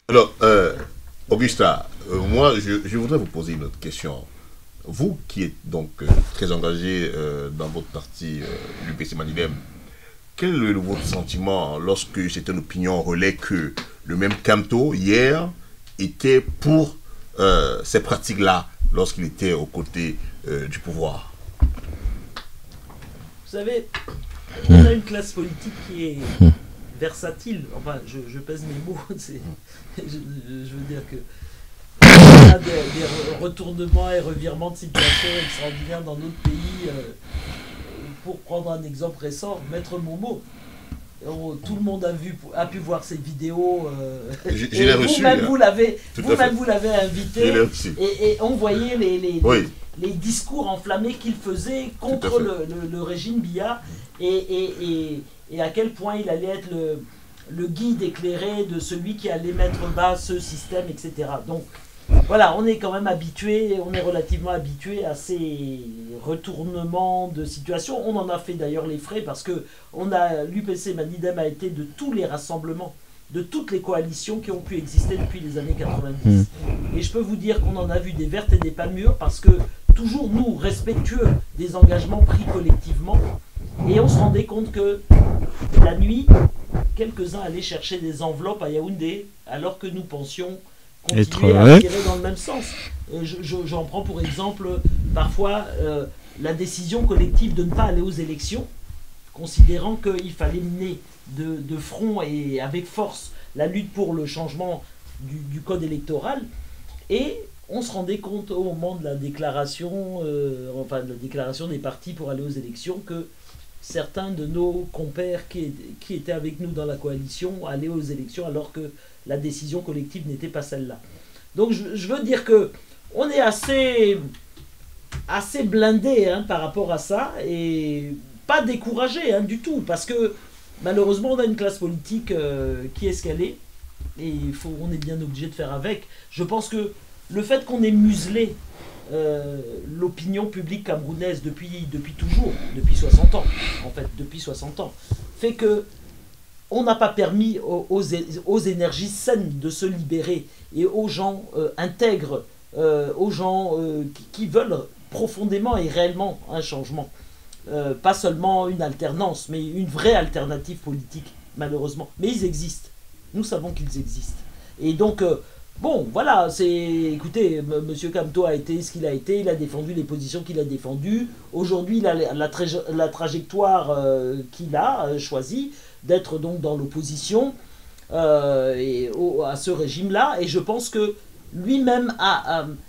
Alors, Augusta, moi, je voudrais vous poser une autre question. Vous qui êtes donc très engagé dans votre parti, l'UPC Manilem, quel est votre sentiment lorsque certaines opinions relaient que le même Kamto, hier, était pour ces pratiques-là, lorsqu'il était aux côtés du pouvoir? Vous savez, on a une classe politique qui est versatile. Enfin, je pèse mes mots. Je veux dire que on a des retournements et revirements de situation extraordinaires dans notre pays. Pour prendre un exemple récent, Maître Momo. Tout le monde a pu voir ces vidéos. Je l'ai reçu. Vous-même, vous l'avez invité. Et on voyait les discours enflammés qu'il faisait contre le régime Biya et à quel point il allait être le guide éclairé de celui qui allait mettre bas ce système, etc. Donc voilà, on est quand même habitué, on est relativement habitué à ces retournements de situation. On en a fait d'ailleurs les frais parce que l'UPC Manidem a été de tous les rassemblements, de toutes les coalitions qui ont pu exister depuis les années 90. Et je peux vous dire qu'on en a vu des vertes et des pas mûres parce que toujours nous, respectueux des engagements pris collectivement, et on se rendait compte que la nuit, quelques-uns allaient chercher des enveloppes à Yaoundé alors que nous pensions continuer à tirer dans le même sens. J'en prends pour exemple parfois la décision collective de ne pas aller aux élections, considérant qu'il fallait mener de front et avec force la lutte pour le changement du code électoral. Et on se rendait compte au moment de la déclaration, de la déclaration des partis pour aller aux élections, que certains de nos compères qui étaient avec nous dans la coalition allaient aux élections alors que la décision collective n'était pas celle-là. Donc je veux dire que on est assez blindé par rapport à ça et pas découragé du tout, parce que malheureusement on a une classe politique qui est ce qu'elle est et on est bien obligé de faire avec. Je pense que le fait qu'on ait muselé l'opinion publique camerounaise depuis toujours, depuis 60 ans, en fait, depuis 60 ans, fait que on n'a pas permis aux énergies saines de se libérer et aux gens intègres, aux gens qui veulent profondément et réellement un changement. Pas seulement une alternance, mais une vraie alternative politique, malheureusement. Mais ils existent. Nous savons qu'ils existent. Et donc, bon, voilà, écoutez, M. Kamto a été ce qu'il a été, il a défendu les positions qu'il a défendues. Aujourd'hui, il a la trajectoire qu'il a choisie, d'être donc dans l'opposition à ce régime-là. Et je pense que lui-même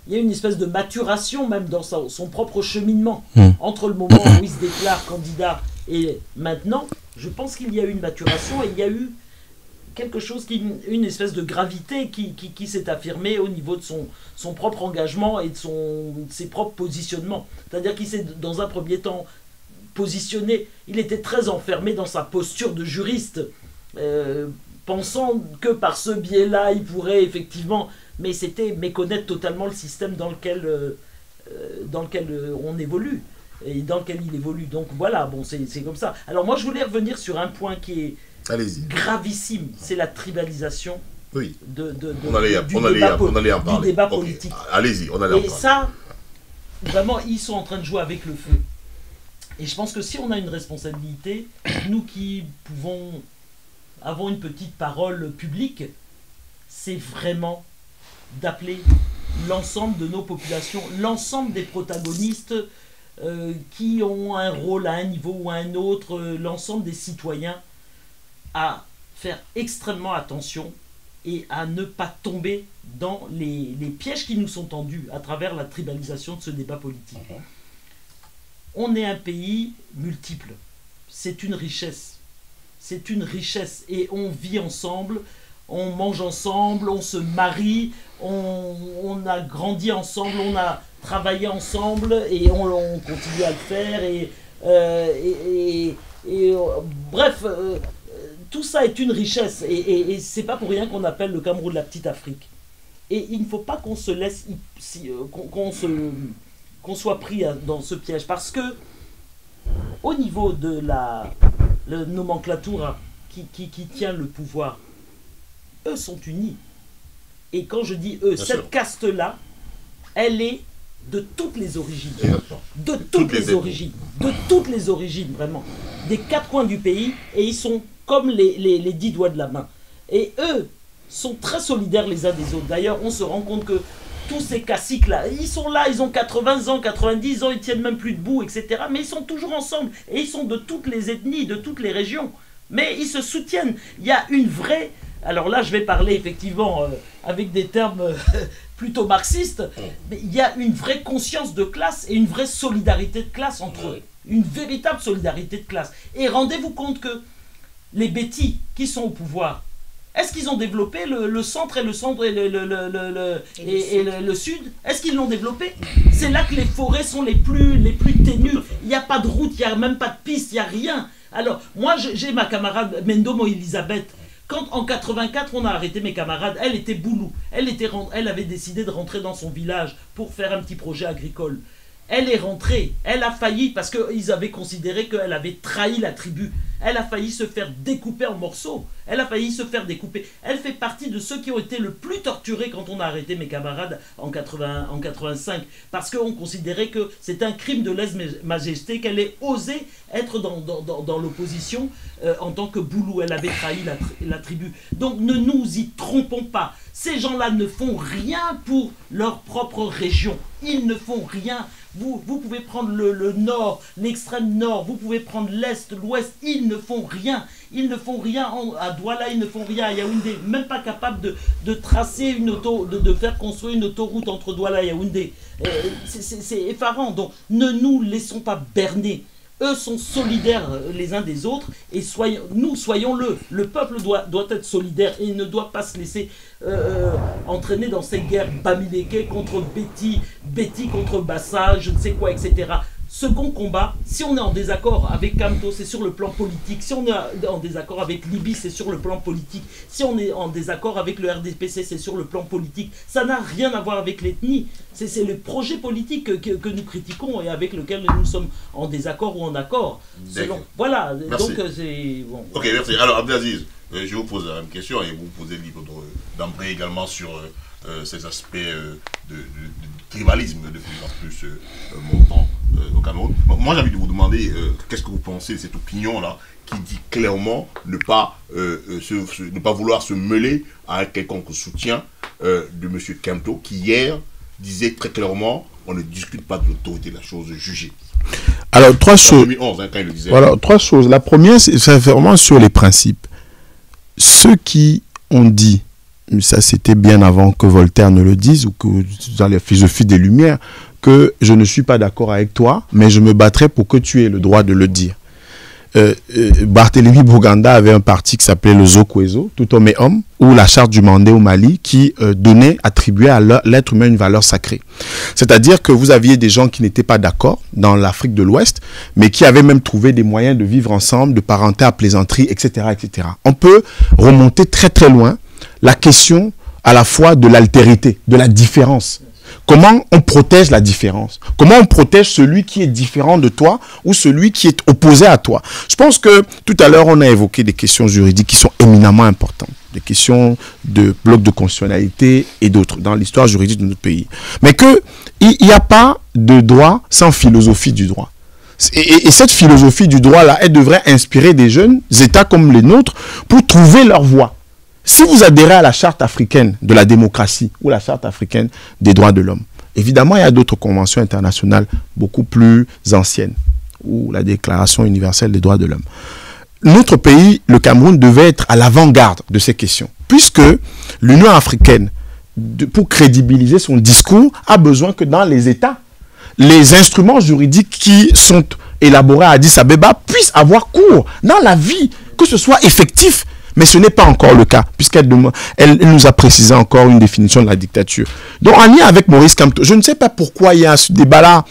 il y a une espèce de maturation même dans son propre cheminement. Entre le moment où il se déclare candidat et maintenant, je pense qu'il y a eu une maturation et il y a eu quelque chose, une espèce de gravité qui s'est affirmée au niveau de son propre engagement et de ses propres positionnements. C'est-à-dire qu'il s'est, dans un premier temps, positionné, il était très enfermé dans sa posture de juriste, pensant que par ce biais-là, il pourrait effectivement, mais c'était méconnaître totalement le système dans lequel on évolue, et dans lequel il évolue. Donc voilà, bon, c'est comme ça. Alors moi, je voulais revenir sur un point qui est gravissime, c'est la tribalisation du débat politique. Allez-y, on allait en parler. Et ça, vraiment, ils sont en train de jouer avec le feu. Et je pense que si on a une responsabilité, nous qui avons une petite parole publique, c'est vraiment d'appeler l'ensemble de nos populations, l'ensemble des protagonistes qui ont un rôle à un niveau ou à un autre, l'ensemble des citoyens, à faire extrêmement attention et à ne pas tomber dans les pièges qui nous sont tendus à travers la tribalisation de ce débat politique. On est un pays multiple. C'est une richesse. C'est une richesse. Et on vit ensemble, on mange ensemble, on se marie, on a grandi ensemble, on a travaillé ensemble et on continue à le faire. Bref, tout ça est une richesse. Et c'est pas pour rien qu'on appelle le Cameroun la petite Afrique. Et il ne faut pas qu'on se laisse... qu'on soit pris dans ce piège, parce que au niveau de la nomenclature qui tient le pouvoir, eux sont unis. Et quand je dis eux, cette caste-là, elle est de toutes les origines. De toutes les origines. De toutes les origines, vraiment. Des 4 coins du pays, et ils sont comme les 10 doigts de la main. Et eux sont très solidaires les uns des autres. D'ailleurs, on se rend compte que tous ces caciques-là, ils sont là, ils ont 80 ans, 90 ans, ils tiennent même plus debout, etc. Mais ils sont toujours ensemble. Et ils sont de toutes les ethnies, de toutes les régions. Mais ils se soutiennent. Il y a une vraie... Alors là, je vais parler effectivement avec des termes plutôt marxistes, mais il y a une vraie conscience de classe et une vraie solidarité de classe entre eux. Une véritable solidarité de classe. Et rendez-vous compte que les bêtis qui sont au pouvoir, est-ce qu'ils ont développé le centre et le centre et le sud? Est-ce qu'ils l'ont développé? C'est là que les forêts sont les plus ténues. Il n'y a pas de route, il n'y a même pas de piste, il n'y a rien. Alors, moi, j'ai ma camarade Mendomo Elisabeth. Quand en 84 on a arrêté mes camarades, elle était boulou. Elle avait décidé de rentrer dans son village pour faire un petit projet agricole. Elle est rentrée, elle a failli, parce qu'ils avaient considéré qu'elle avait trahi la tribu. Elle a failli se faire découper en morceaux. Elle a failli se faire découper. Elle fait partie de ceux qui ont été le plus torturés quand on a arrêté mes camarades en 85. Parce qu'on considérait que c'est un crime de lèse-majesté qu'elle ait osé être dans l'opposition en tant que boulou. Elle avait trahi la tribu. Donc ne nous y trompons pas. Ces gens-là ne font rien pour leur propre région. Ils ne font rien. Vous pouvez prendre le nord, l'extrême nord, vous pouvez prendre l'est, l'ouest, ils ne font rien. Ils ne font rien à Douala, ils ne font rien à Yaoundé. Même pas capables de tracer de faire construire une autoroute entre Douala et Yaoundé. C'est effarant. Donc ne nous laissons pas berner. Eux sont solidaires les uns des autres et soyons-le. Le peuple doit être solidaire et il ne doit pas se laisser entraîner dans cette guerre Bamileke contre Betty contre Bassa, je ne sais quoi, etc. Second combat, si on est en désaccord avec Kamto, c'est sur le plan politique. Si on est en désaccord avec Libye, c'est sur le plan politique. Si on est en désaccord avec le RDPC, c'est sur le plan politique. Ça n'a rien à voir avec l'ethnie. C'est le projet politique que nous critiquons et avec lequel nous sommes en désaccord ou en accord. Voilà, merci. Donc c'est... Bon. Ok, merci. Alors Abdelaziz, je vous pose la même question et vous posez libre d'embrayer également sur ces aspects de tribalisme de plus en plus montant au Cameroun. Moi, j'ai envie de vous demander qu'est-ce que vous pensez de cette opinion-là qui dit clairement ne pas vouloir se mêler à un quelconque soutien de M. Kamto qui hier disait très clairement on ne discute pas de l'autorité de la chose jugée. Alors, 3 choses. 2011, quand il le disait. Voilà, 3 choses. La première, c'est vraiment sur les principes. Ceux qui ont dit, mais ça c'était bien avant que Voltaire ne le dise, ou que dans la philosophie des Lumières, que je ne suis pas d'accord avec toi, mais je me battrai pour que tu aies le droit de le dire. Barthélemy Boganda avait un parti qui s'appelait le Zokwezo, Tout homme est homme, ou la charte du Mandé au Mali, qui attribuait à l'être humain une valeur sacrée. C'est-à-dire que vous aviez des gens qui n'étaient pas d'accord dans l'Afrique de l'Ouest, mais qui avaient même trouvé des moyens de vivre ensemble, de parenté à plaisanterie, etc., etc. On peut remonter très très loin la question à la fois de l'altérité, de la différence. Comment on protège la différence? Comment on protège celui qui est différent de toi ou celui qui est opposé à toi? Je pense que tout à l'heure, on a évoqué des questions juridiques qui sont éminemment importantes. Des questions de bloc de constitutionnalité et d'autres dans l'histoire juridique de notre pays. Mais qu'il n'y a pas de droit sans philosophie du droit. Et cette philosophie du droit-là, elle devrait inspirer des jeunes États comme les nôtres pour trouver leur voie. Si vous adhérez à la charte africaine de la démocratie ou la charte africaine des droits de l'homme, évidemment, il y a d'autres conventions internationales beaucoup plus anciennes, ou la déclaration universelle des droits de l'homme. Notre pays, le Cameroun, devait être à l'avant-garde de ces questions, puisque l'Union africaine, pour crédibiliser son discours, a besoin que dans les États, les instruments juridiques qui sont élaborés à Addis Abeba puissent avoir cours dans la vie, que ce soit effectif. Mais ce n'est pas encore le cas, puisqu'elle nous a précisé encore une définition de la dictature. Donc, en lien avec Maurice Kamto, je ne sais pas pourquoi il y a ce débat-là.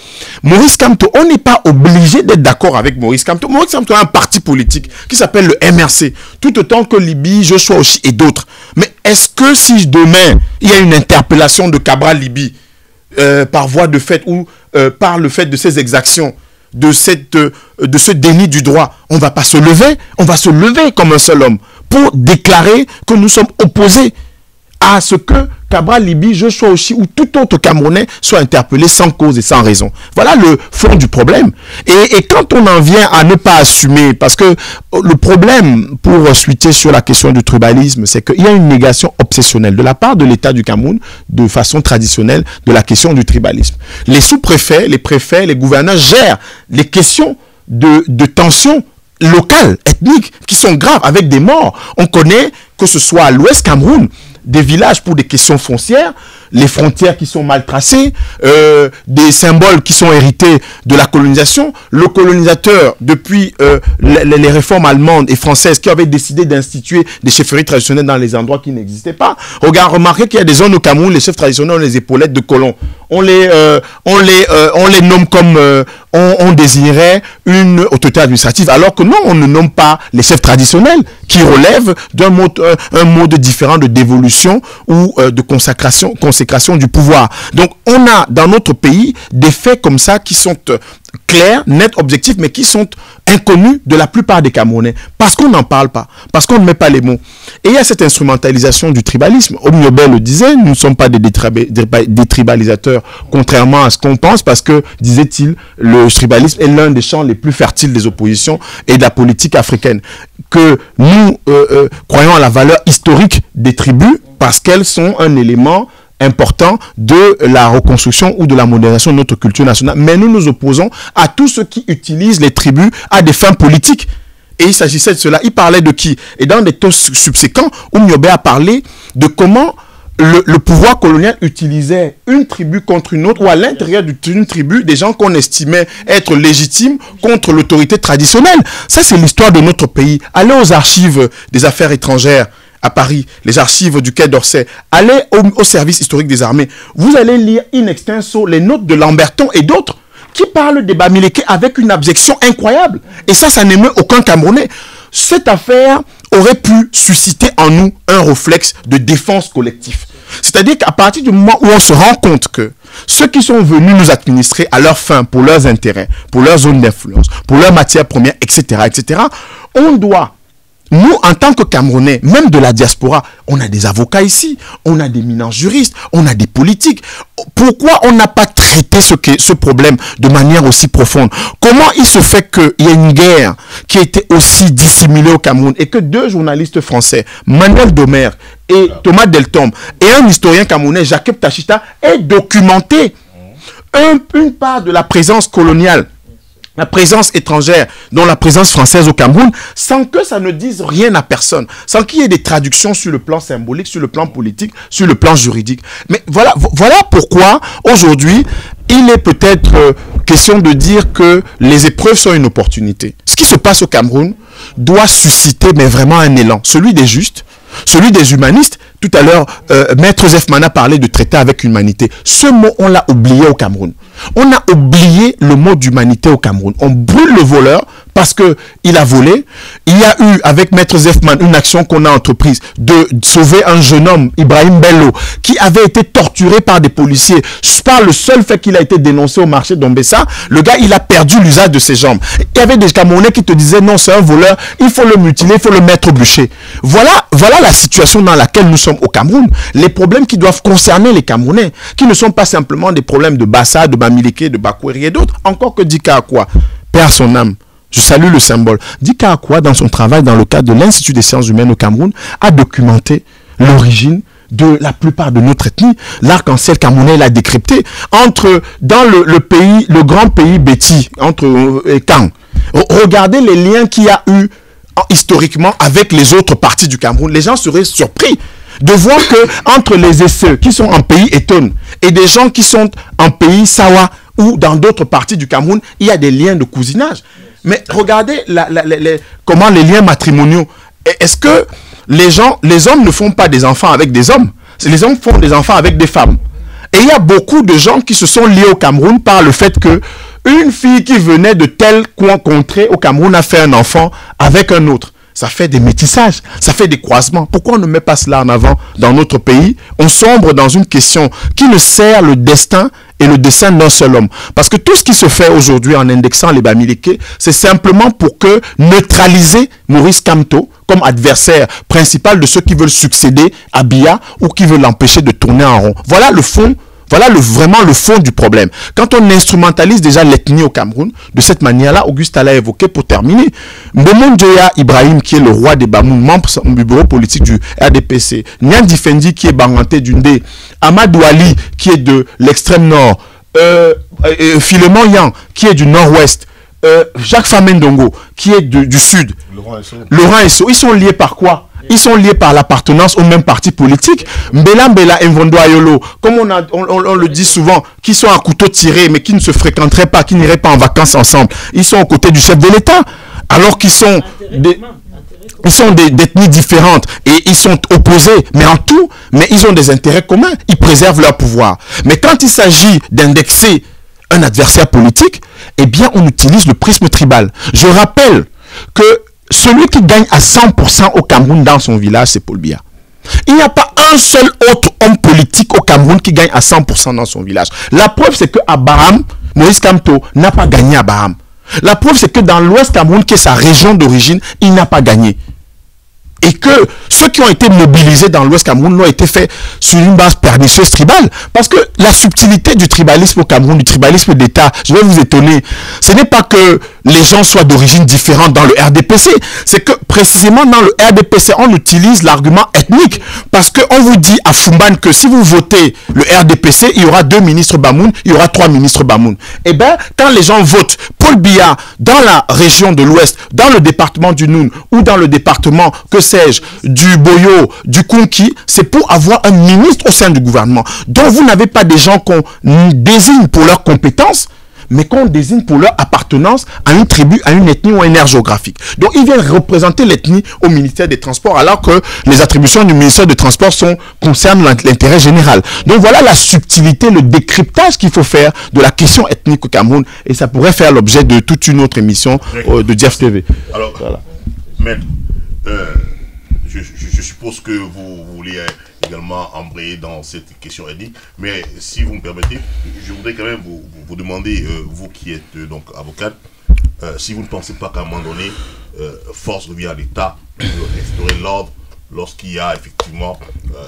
Maurice Kamto, on n'est pas obligé d'être d'accord avec Maurice Kamto. Maurice Kamto a un parti politique qui s'appelle le MRC, tout autant que Libye, Joshua aussi et d'autres. Mais est-ce que si demain, il y a une interpellation de Cabral Libye par voie de fait ou par le fait de ses exactions, de ce déni du droit, on va pas se lever, on va se lever comme un seul homme pour déclarer que nous sommes opposés à ce que Cabral Libye, Joshua Oshi ou tout autre Camerounais soit interpellé sans cause et sans raison. Voilà le fond du problème. Et quand on en vient à ne pas assumer, parce que le problème, pour switcher sur la question du tribalisme, c'est qu'il y a une négation obsessionnelle de la part de l'État du Cameroun, de façon traditionnelle, de la question du tribalisme. Les sous-préfets, les préfets, les gouverneurs gèrent les questions de tension locales, ethniques, qui sont graves, avec des morts. On connaît que ce soit à l'ouest Cameroun, des villages pour des questions foncières, les frontières qui sont mal tracées, des symboles qui sont hérités de la colonisation. Le colonisateur, depuis les réformes allemandes et françaises qui avaient décidé d'instituer des chefferies traditionnelles dans les endroits qui n'existaient pas. Remarquez qu'il y a des zones au Cameroun, les chefs traditionnels ont les épaulettes de colons. On les nomme comme on désirait une autorité administrative, alors que non, on ne nomme pas les chefs traditionnels qui relèvent d'un mode différent de dévolution ou de consécration du pouvoir. Donc, on a dans notre pays des faits comme ça qui sont clairs, nets, objectifs, mais qui sont inconnus de la plupart des Camerounais. Parce qu'on n'en parle pas, parce qu'on ne met pas les mots. Et il y a cette instrumentalisation du tribalisme. Omniobel le disait, nous ne sommes pas des tribalisateurs, contrairement à ce qu'on pense, parce que, disait-il, le tribalisme est l'un des champs les plus fertiles des oppositions et de la politique africaine. Que nous croyons à la valeur historique des tribus, parce qu'elles sont un élément important de la reconstruction ou de la modernisation de notre culture nationale. Mais nous nous opposons à tous ceux qui utilisent les tribus à des fins politiques. Et il s'agissait de cela. Il parlait de qui? Et dans des temps subséquents, Oumniobé a parlé de comment le pouvoir colonial utilisait une tribu contre une autre, ou à l'intérieur d'une tribu, des gens qu'on estimait être légitimes contre l'autorité traditionnelle. Ça, c'est l'histoire de notre pays. Allez aux archives des affaires étrangères à Paris, les archives du Quai d'Orsay, allez au service historique des armées. Vous allez lire in extenso les notes de Lamberton et d'autres qui parlent des Bamileke avec une abjection incroyable. Et ça n'émeut aucun Camerounais. Cette affaire aurait pu susciter en nous un réflexe de défense collective. C'est-à-dire qu'à partir du moment où on se rend compte que ceux qui sont venus nous administrer à leur fin, pour leurs intérêts, pour leurs zones d'influence, pour leurs matières premières, etc., on doit, nous, en tant que Camerounais, même de la diaspora, on a des avocats ici, on a des éminents juristes, on a des politiques. Pourquoi on n'a pas traité ce problème de manière aussi profonde? Comment il se fait qu'il y ait une guerre qui a été aussi dissimulée au Cameroun et que deux journalistes français, Manuel Domer et Thomas Deltombe, et un historien camerounais, Jacques Tachita, aient documenté une part de la présence coloniale, la présence étrangère, dont la présence française au Cameroun, sans que ça ne dise rien à personne, sans qu'il y ait des traductions sur le plan symbolique, sur le plan politique, sur le plan juridique. Mais voilà pourquoi, aujourd'hui, il est peut-être question de dire que les épreuves sont une opportunité. Ce qui se passe au Cameroun doit susciter mais vraiment un élan, celui des justes, celui des humanistes. Tout à l'heure, Maître Zefman a parlé de traiter avec humanité. Ce mot, on l'a oublié au Cameroun. On a oublié le mot d'humanité au Cameroun. On brûle le voleur parce qu'il a volé. Il y a eu, avec Maître Zefman, une action qu'on a entreprise de sauver un jeune homme, Ibrahim Bello, qui avait été torturé par des policiers. Par le seul fait qu'il a été dénoncé au marché d'Ombessa, le gars, il a perdu l'usage de ses jambes. Il y avait des Camerounais qui te disaient, non, c'est un voleur, il faut le mutiler, il faut le mettre au bûcher. Voilà la situation dans laquelle nous sommes au Cameroun. Les problèmes qui doivent concerner les Camerounais, qui ne sont pas simplement des problèmes de Bassa, de Bamileke, de Bakweri et d'autres. Encore que Dika Akwa, perd son âme. Je salue le symbole. Dika Akwa, dans son travail dans le cadre de l'Institut des sciences humaines au Cameroun, a documenté l'origine de la plupart de notre ethnie. L'arc-en-ciel camerounais l'a décrypté. Dans le grand pays Béti, entre Kang. Regardez les liens qu'il y a eu historiquement avec les autres parties du Cameroun. Les gens seraient surpris de voir que entre les Esseux qui sont en pays Eton et des gens qui sont en pays Sawa ou dans d'autres parties du Cameroun, il y a des liens de cousinage. Mais regardez comment les liens matrimoniaux. Est-ce que les hommes ne font pas des enfants avec des hommes? Les hommes font des enfants avec des femmes. Et il y a beaucoup de gens qui se sont liés au Cameroun par le fait que une fille qui venait de tel contrée au Cameroun a fait un enfant avec un autre. Ça fait des métissages, ça fait des croisements. Pourquoi on ne met pas cela en avant dans notre pays? On sombre dans une question qui ne sert le destin et le dessein d'un seul homme. Parce que tout ce qui se fait aujourd'hui en indexant les Bamileke, c'est simplement pour que neutraliser Maurice Kamto comme adversaire principal de ceux qui veulent succéder à Biya ou qui veulent l'empêcher de tourner en rond. Voilà le fond. Voilà vraiment le fond du problème. Quand on instrumentalise déjà l'ethnie au Cameroun, de cette manière-là, Auguste l'a évoqué pour terminer. Mbomon Djoya Ibrahim, qui est le roi des Bamoun, membre du bureau politique du RDPC, Nyan Difendi, qui est Banganté d'Undé, Amadou Ali, qui est de l'extrême nord, Philemon Yang, qui est du nord-ouest, Jacques Famendongo, qui est du sud, Laurent Esso, ils sont liés par quoi? Ils sont liés par l'appartenance au même parti politique. Mbela et Mvondo Ayolo, comme on le dit souvent, qui sont à couteau tiré, mais qui ne se fréquenteraient pas, qui n'iraient pas en vacances ensemble. Ils sont aux côtés du chef de l'État, alors qu'ils sont d'ethnies différentes et ils sont opposés, mais en tout, mais ils ont des intérêts communs. Ils préservent leur pouvoir. Mais quand il s'agit d'indexer un adversaire politique, eh bien, on utilise le prisme tribal. Je rappelle que celui qui gagne à 100% au Cameroun dans son village, c'est Paul Biya. Il n'y a pas un seul autre homme politique au Cameroun qui gagne à 100% dans son village. La preuve, c'est que à Baham, Maurice Kamto n'a pas gagné à Baham. La preuve, c'est que dans l'Ouest Cameroun, qui est sa région d'origine, il n'a pas gagné. Et que ceux qui ont été mobilisés dans l'Ouest Cameroun l'ont été faits sur une base pernicieuse tribale. Parce que la subtilité du tribalisme au Cameroun, du tribalisme d'État, je vais vous étonner, ce n'est pas que les gens soient d'origine différente dans le RDPC, c'est que précisément dans le RDPC, on utilise l'argument ethnique. Parce qu'on vous dit à Fumban que si vous votez le RDPC, il y aura 2 ministres Bamoun, il y aura 3 ministres Bamoun. Eh bien, quand les gens votent Paul Biya dans la région de l'Ouest, dans le département du Noun ou dans le département, que sais-je, du Boyo, du Kunki, c'est pour avoir un ministre au sein du gouvernement. Donc vous n'avez pas des gens qu'on désigne pour leurs compétences, mais qu'on désigne pour leur appartenance à une tribu, à une ethnie ou à une aire géographique. Donc ils viennent représenter l'ethnie au ministère des Transports, alors que les attributions du ministère des Transports concernent l'intérêt général. Donc voilà la subtilité, le décryptage qu'il faut faire de la question ethnique au Cameroun, et ça pourrait faire l'objet de toute une autre émission de Diaf TV. Alors, voilà. Maître, je suppose que vous voulez également embrayer dans cette question ethnique, mais si vous me permettez, je voudrais quand même vous demander, vous qui êtes donc avocate, si vous ne pensez pas qu'à un moment donné, force revient à l'État de restaurer l'ordre lorsqu'il y a effectivement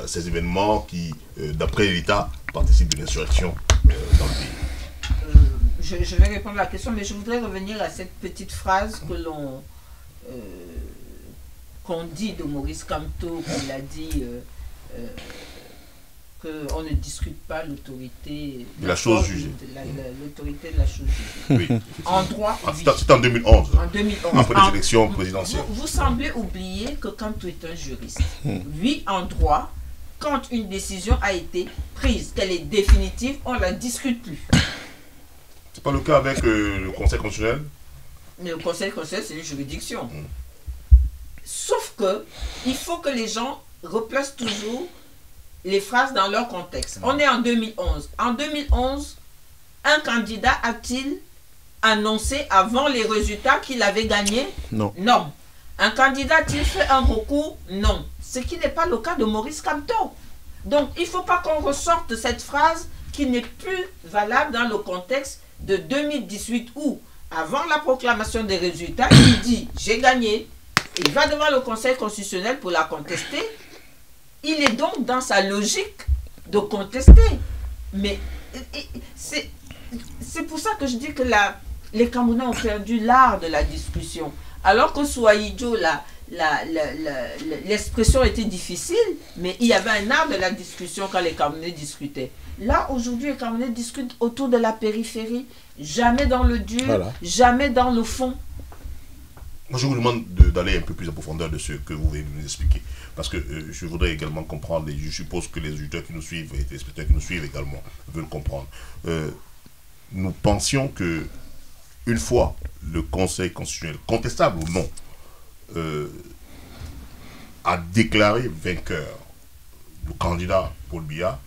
ces événements qui, d'après l'État, participent d'une insurrection dans le pays. Je vais répondre à la question, mais je voudrais revenir à cette petite phrase que l'on qu'on dit de Maurice Kamto, qu'il a dit qu'on ne discute pas l'autorité de la chose jugée. L'autorité de la chose jugée. Oui. En droit, oui. C'était en 2011. En 2011. Après les élections présidentielles. Vous semblez oublier que Kamto est un juriste. Oui, en droit, quand une décision a été prise, qu'elle est définitive, on ne la discute plus. C'est pas le cas avec le Conseil constitutionnel? Le Conseil constitutionnel, c'est une juridiction. Sauf que il faut que les gens replacent toujours les phrases dans leur contexte. On est en 2011. En 2011, un candidat a-t-il annoncé avant les résultats qu'il avait gagné? Non. Non. Un candidat a-t-il fait un recours? Non. Ce qui n'est pas le cas de Maurice Kamto. Donc, il ne faut pas qu'on ressorte cette phrase qui n'est plus valable dans le contexte de 2018 où, avant la proclamation des résultats, il dit « j'ai gagné ». Il va devant le Conseil constitutionnel pour la contester. Il est donc dans sa logique de contester. Mais c'est pour ça que je dis que les Camerounais ont perdu l'art de la discussion. Alors que sous Ahidjo, l'expression était difficile, mais il y avait un art de la discussion quand les Camerounais discutaient. Là, aujourd'hui, les Camerounais discutent autour de la périphérie, jamais dans le dur, voilà. Jamais dans le fond. Moi, je vous demande d'aller un peu plus en profondeur de ce que vous venez de nous expliquer. Parce que je voudrais également comprendre, et je suppose que les auditeurs qui nous suivent et les téléspectateurs qui nous suivent également veulent comprendre. Nous pensions que, une fois le Conseil constitutionnel, contestable ou non, a déclaré vainqueur le candidat Paul Biya,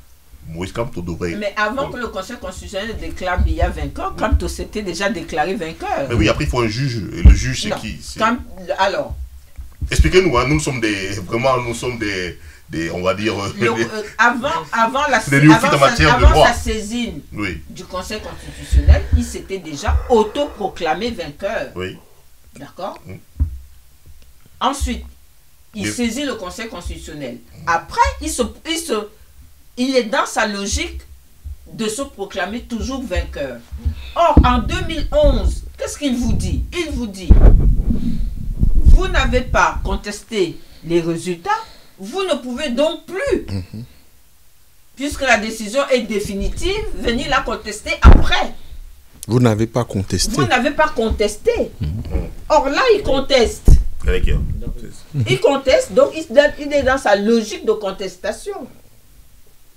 Maurice Kamto devrait... Mais avant que le Conseil constitutionnel déclare Biya vainqueur, Kamto s'était déjà déclaré vainqueur. Mais oui, après il faut un juge. Et le juge, c'est qui? Alors... Expliquez-nous, hein, nous sommes des on va dire... avant sa saisine oui. du Conseil constitutionnel, il s'était déjà autoproclamé vainqueur. Oui. D'accord. Ensuite, il saisit le Conseil constitutionnel. Après, il est dans sa logique de se proclamer toujours vainqueur. Or, en 2011, qu'est-ce qu'il vous dit? Il vous dit, vous n'avez pas contesté les résultats, vous ne pouvez donc plus, puisque la décision est définitive, venir la contester après. Vous n'avez pas contesté. Vous n'avez pas contesté. Or là, il conteste. Il conteste, donc il est dans sa logique de contestation.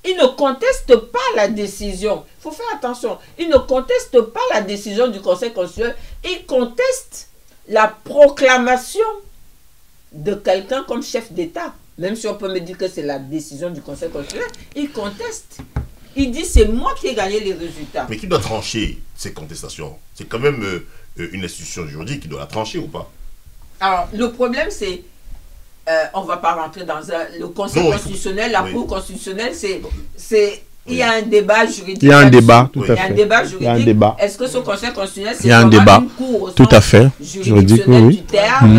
Il ne conteste pas la décision. Il faut faire attention. Il ne conteste pas la décision du Conseil constitutionnel. Il conteste la proclamation de quelqu'un comme chef d'État. Même si on peut me dire que c'est la décision du Conseil constitutionnel, il conteste. Il dit c'est moi qui ai gagné les résultats. Mais qui doit trancher ces contestations? C'est quand même une institution juridique qui doit la trancher ou pas? Alors, le problème, c'est... on ne va pas rentrer dans le Conseil constitutionnel, la Cour constitutionnelle, il y a un débat juridique. Il y a un débat, tout à fait. Il y a un débat juridique. Il y a un débat. Est-ce que ce Conseil constitutionnel, c'est une cour au tout à fait juridique, oui.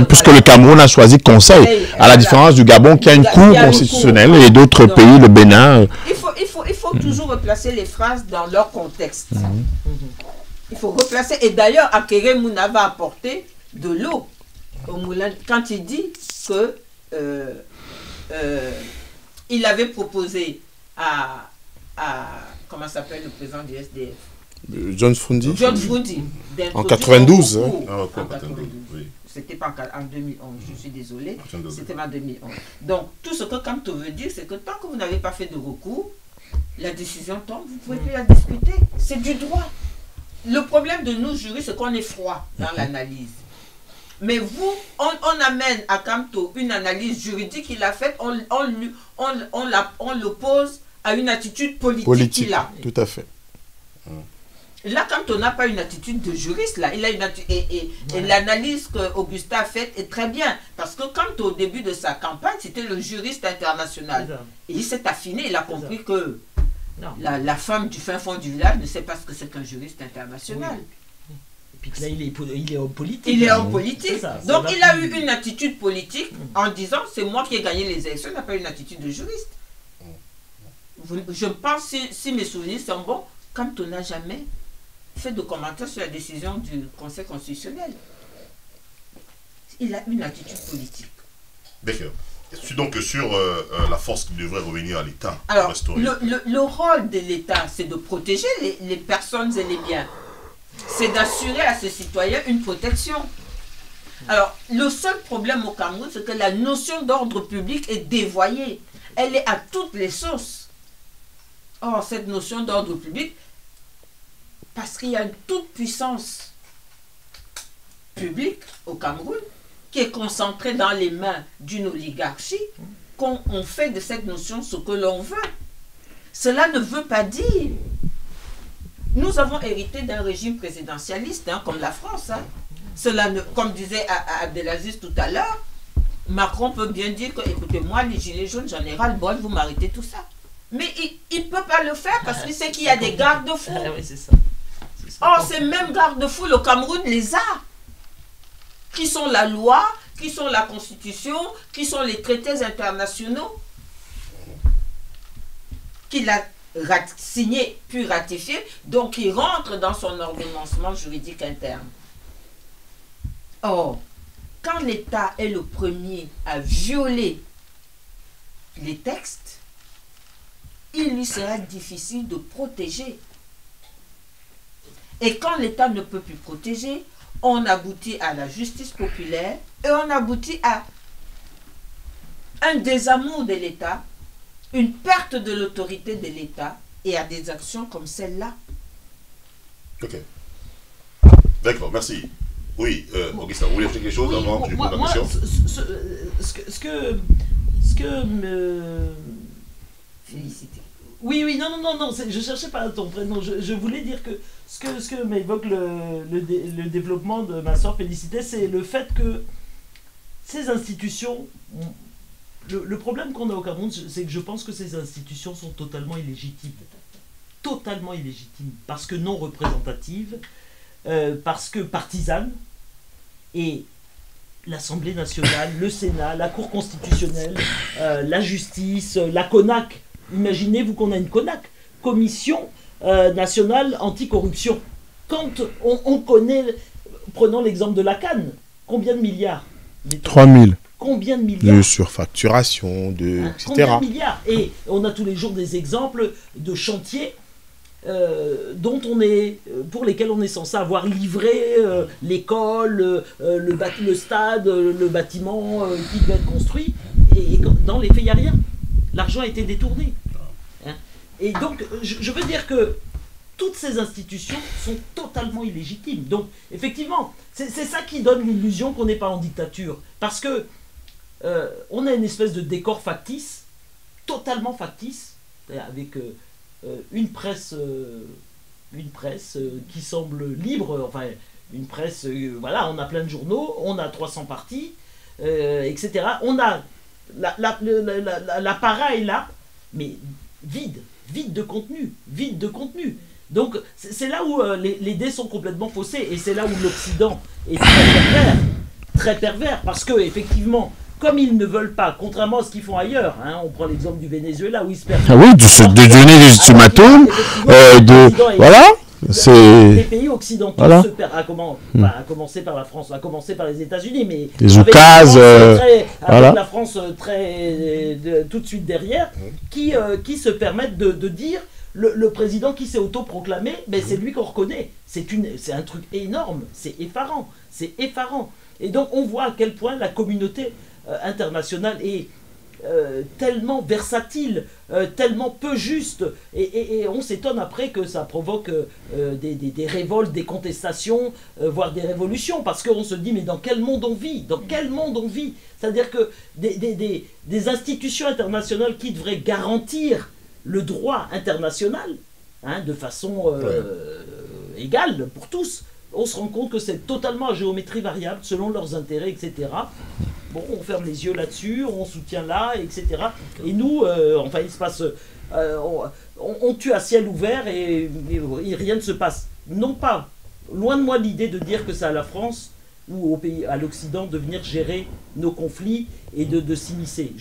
Puisque le Cameroun a choisi conseil, à la différence du Gabon qui a une cour constitutionnelle et d'autres pays, le Bénin. Il faut toujours replacer les phrases dans leur contexte. Il faut replacer. Et d'ailleurs, Akere Mouna va apporter de l'eau au moulin quand il dit que il avait proposé à comment s'appelle le président du SDF, John Frundi. En 92. En 92, oui. C'était pas en 2011, je suis désolé. C'était en 2011. Donc, tout ce que Kamto veut dire, c'est que tant que vous n'avez pas fait de recours, la décision tombe, vous ne pouvez plus la discuter. C'est du droit. Le problème de nous, juristes, c'est qu'on est froid dans l'analyse. Mais vous, on amène à Kamto une analyse juridique qu'il a faite, on l'oppose à une attitude politique qu'il a. Tout à fait. Là, Kamto n'a pas une attitude de juriste, là, il a une et l'analyse que Augustin a faite est très bien. Parce que Kamto, au début de sa campagne, c'était le juriste international. Et il s'est affiné, il a compris que la femme du fin fond du village ne sait pas ce que c'est qu'un juriste international. Oui. Et puis là, il est homme politique. Il est homme politique. Donc, il a eu une attitude politique en disant c'est moi qui ai gagné les élections, il n'a pas eu une attitude de juriste. Je pense, si mes souvenirs sont bons, Kamto n'a jamais fait de commentaires sur la décision du Conseil constitutionnel. Il a une attitude politique. D'accord. Donc sur la force qui devrait revenir à l'État. Alors, le rôle de l'État, c'est de protéger les personnes et les biens. C'est d'assurer à ses citoyens une protection. Alors, le seul problème au Cameroun, c'est que la notion d'ordre public est dévoyée. Elle est à toutes les sources. Or, cette notion d'ordre public, parce qu'il y a une toute puissance publique au Cameroun qui est concentrée dans les mains d'une oligarchie, qu'on fait de cette notion ce que l'on veut. Cela ne veut pas dire. Nous avons hérité d'un régime présidentialiste, comme la France. Cela ne, comme disait Abdelaziz tout à l'heure, Macron peut bien dire que, écoutez, moi, les gilets jaunes, j'en ai ras-le-bol, vous m'arrêtez tout ça. Mais il ne peut pas le faire parce qu'il sait qu'il y a des garde-fous. Oui, c'est ça. Or, ces mêmes garde-fous, le Cameroun les a. Qui sont la loi, qui sont la constitution, qui sont les traités internationaux qu'il a signé puis ratifié, donc il rentre dans son ordonnancement juridique interne. Or, quand l'État est le premier à violer les textes, il lui sera difficile de protéger. Et quand l'État ne peut plus protéger, on aboutit à la justice populaire et on aboutit à un désamour de l'État, une perte de l'autorité de l'État et à des actions comme celle-là. Ok. D'accord, merci. Oui, Augustin, vous voulez dire quelque chose avant que je pose la question? Ce que me... Félicité. Oui, non, je cherchais pas ton prénom. Je voulais dire que ce que m'évoque le développement de ma soeur Félicité, c'est le fait que ces institutions le problème qu'on a au Cameroun, c'est que je pense que ces institutions sont totalement illégitimes. Totalement illégitimes. Parce que non représentatives, parce que partisanes. Et l'Assemblée nationale, le Sénat, la Cour constitutionnelle, la justice, la CONAC. Imaginez-vous qu'on a une CONAC, Commission nationale anticorruption. Quand on connaît, prenons l'exemple de la Cannes, combien de milliards? 3000. Combien de milliards? De surfacturation, etc. Combien de milliards? Et on a tous les jours des exemples de chantiers pour lesquels on est censé avoir livré l'école, le stade, le bâtiment qui devait être construit. Et dans les faits, il n'y a rien. L'argent a été détourné. Hein? Et donc, je veux dire que toutes ces institutions sont totalement illégitimes. Donc, effectivement, c'est ça qui donne l'illusion qu'on n'est pas en dictature. Parce que on a une espèce de décor factice, totalement factice, avec une presse qui semble libre, enfin, une presse, voilà, on a plein de journaux, on a 300 partis, etc. On a l'appareil là, mais vide de contenu, Donc, c'est là où les dés sont complètement faussés, et c'est là où l'Occident est très pervers, parce que, effectivement, comme ils ne veulent pas, contrairement à ce qu'ils font ailleurs, hein, on prend l'exemple du Venezuela où ils se perdent. Ah oui, de donner des ultimatums, voilà. Les pays occidentaux voilà. se perdent, à commencer par la France, à commencer par les États-Unis, mais les oukases, avec la France tout de suite derrière, qui se permettent de dire le président qui s'est autoproclamé, ben c'est lui qu'on reconnaît. C'est un truc énorme, c'est effarant. Et donc on voit à quel point la communauté internationale est tellement versatile, tellement peu juste, et on s'étonne après que ça provoque des révoltes, des contestations, voire des révolutions, parce qu'on se dit mais dans quel monde on vit? C'est-à-dire que des institutions internationales qui devraient garantir le droit international, hein, de façon égale pour tous, on se rend compte que c'est totalement à géométrie variable selon leurs intérêts, etc. Bon, on ferme les yeux là-dessus, on soutient là, etc. Et nous, enfin, il se passe... on tue à ciel ouvert et rien ne se passe. Non pas, loin de moi l'idée de dire que c'est à la France ou au pays, à l'Occident de venir gérer nos conflits et de s'immiscer.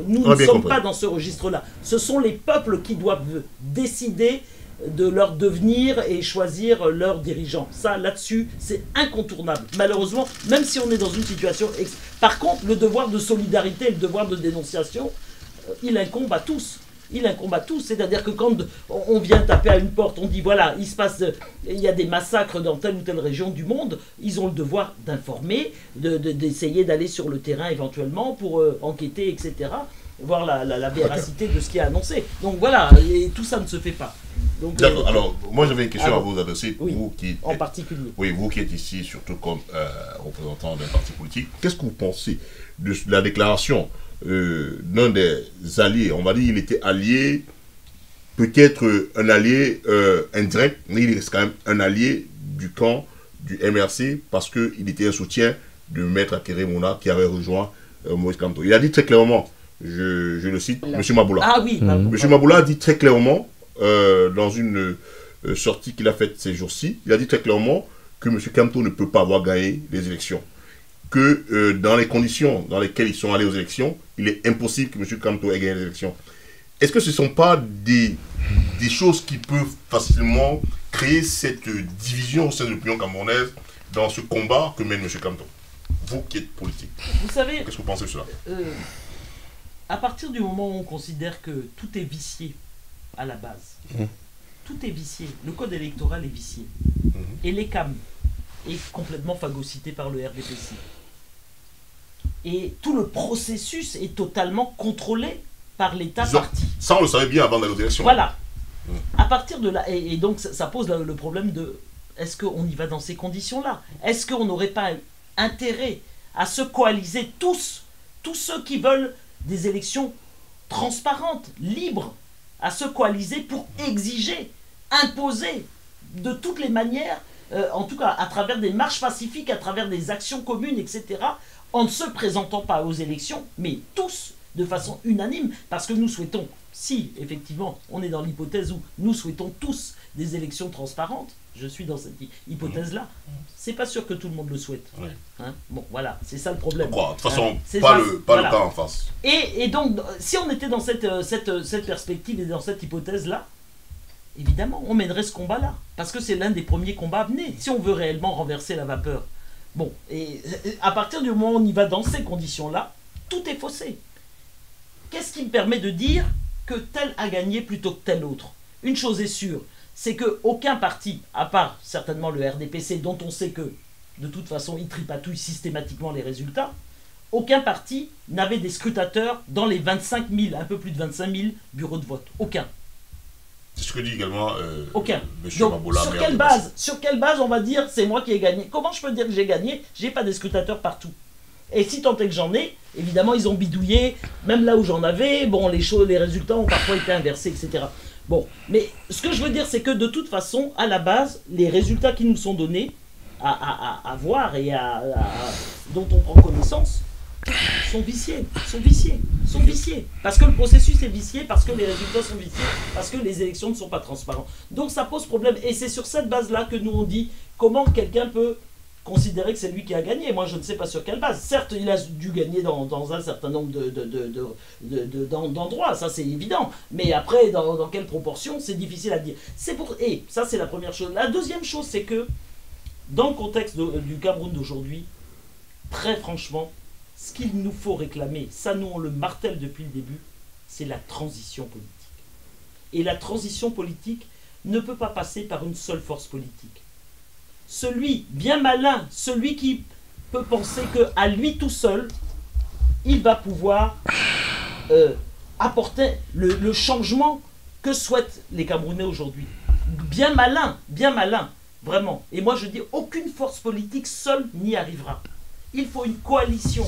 Nous ne sommes pas dans ce registre-là. Ce sont les peuples qui doivent décider de leur devenir et choisir leurs dirigeants. Ça, là-dessus, c'est incontournable. Malheureusement, même si on est dans une situation... Par contre, le devoir de solidarité et le devoir de dénonciation, il incombe à tous. C'est-à-dire que quand on vient taper à une porte, on dit voilà, il y a des massacres dans telle ou telle région du monde, ils ont le devoir d'informer, d'essayer d'aller sur le terrain éventuellement pour enquêter, etc., voir la véracité de ce qui est annoncé. Donc voilà, et tout ça ne se fait pas. D'accord, alors moi j'avais une question à vous adresser, oui, vous qui en particulier. Oui, vous qui êtes ici surtout comme représentant d'un parti politique, qu'est-ce que vous pensez de la déclaration d'un des alliés? On va dire il était allié, peut-être un allié indirect, mais il reste quand même un allié du camp du MRC parce qu'il était un soutien de Maître Akeré Mouna qui avait rejoint Moïse Kamto. Il a dit très clairement, je le cite, M. Maboula. Ah oui, M. Maboula a dit très clairement, dans une sortie qu'il a faite ces jours-ci, il a dit très clairement que M. Kamto ne peut pas avoir gagné les élections. Que dans les conditions dans lesquelles ils sont allés aux élections, il est impossible que M. Kamto ait gagné les élections. Est-ce que ce ne sont pas des choses qui peuvent facilement créer cette division au sein de l'opinion camerounaise dans ce combat que mène M. Kamto? Vous qui êtes politique, vous savez, qu'est-ce que vous pensez de cela? À partir du moment où on considère que tout est vicié à la base, tout est vicié, le code électoral est vicié, et l'ECAM est complètement phagocyté par le RDPC. Et tout le processus est totalement contrôlé par l'État parti. Ça, on le savait bien avant d'aller aux élections. Voilà. À partir de là, et donc ça pose le problème de est-ce qu'on y va dans ces conditions-là? Est-ce qu'on n'aurait pas intérêt à se coaliser tous ceux qui veulent des élections transparentes, libres, à se coaliser pour exiger, imposer de toutes les manières, en tout cas à travers des marches pacifiques, à travers des actions communes, etc., en ne se présentant pas aux élections, mais tous, de façon unanime, parce que nous souhaitons, si effectivement on est dans l'hypothèse où nous souhaitons tous des élections transparentes, je suis dans cette hypothèse-là, c'est pas sûr que tout le monde le souhaite. Oui. Hein, bon, voilà, c'est ça le problème. De toute façon, c'est pas ça, le voilà. cas en face. Et donc, si on était dans cette perspective et dans cette hypothèse-là, évidemment, on mènerait ce combat-là. Parce que c'est l'un des premiers combats à mener, si on veut réellement renverser la vapeur. Bon, et à partir du moment où on y va dans ces conditions-là, tout est faussé. Qu'est-ce qui me permet de dire que tel a gagné plutôt que tel autre? Une chose est sûre, c'est qu'aucun parti, à part certainement le RDPC, dont on sait que, de toute façon, il tripatouille systématiquement les résultats, aucun parti n'avait des scrutateurs dans les 25 000, un peu plus de 25 000 bureaux de vote. Aucun. C'est ce que dit également Aucun. M. Donc, Maboula. sur quelle base on va dire c'est moi qui ai gagné? Comment je peux dire que j'ai gagné? J'ai pas des scrutateurs partout. Et si tant est que j'en ai, évidemment ils ont bidouillé, même là où j'en avais, bon les résultats ont parfois été inversés, etc. Bon, mais ce que je veux dire c'est que de toute façon, à la base, les résultats qui nous sont donnés à voir et dont on prend connaissance, sont viciés. Parce que le processus est vicié, parce que les résultats sont viciés, parce que les élections ne sont pas transparentes. Donc ça pose problème. Et c'est sur cette base-là que nous on dit comment quelqu'un peut considérer que c'est lui qui a gagné. Moi je ne sais pas sur quelle base. Certes, il a dû gagner dans un certain nombre d'endroits, ça c'est évident. Mais après, dans quelle proportion, c'est difficile à dire. Et ça c'est la première chose. La deuxième chose, c'est que dans le contexte du Cameroun d'aujourd'hui, très franchement, ce qu'il nous faut réclamer, ça nous on le martèle depuis le début, c'est la transition politique. Et la transition politique ne peut pas passer par une seule force politique. Celui bien malin, celui qui peut penser qu'à lui tout seul, il va pouvoir apporter le changement que souhaitent les Camerounais aujourd'hui. Bien malin, vraiment. Et moi je dis, aucune force politique seule n'y arrivera. Il faut une coalition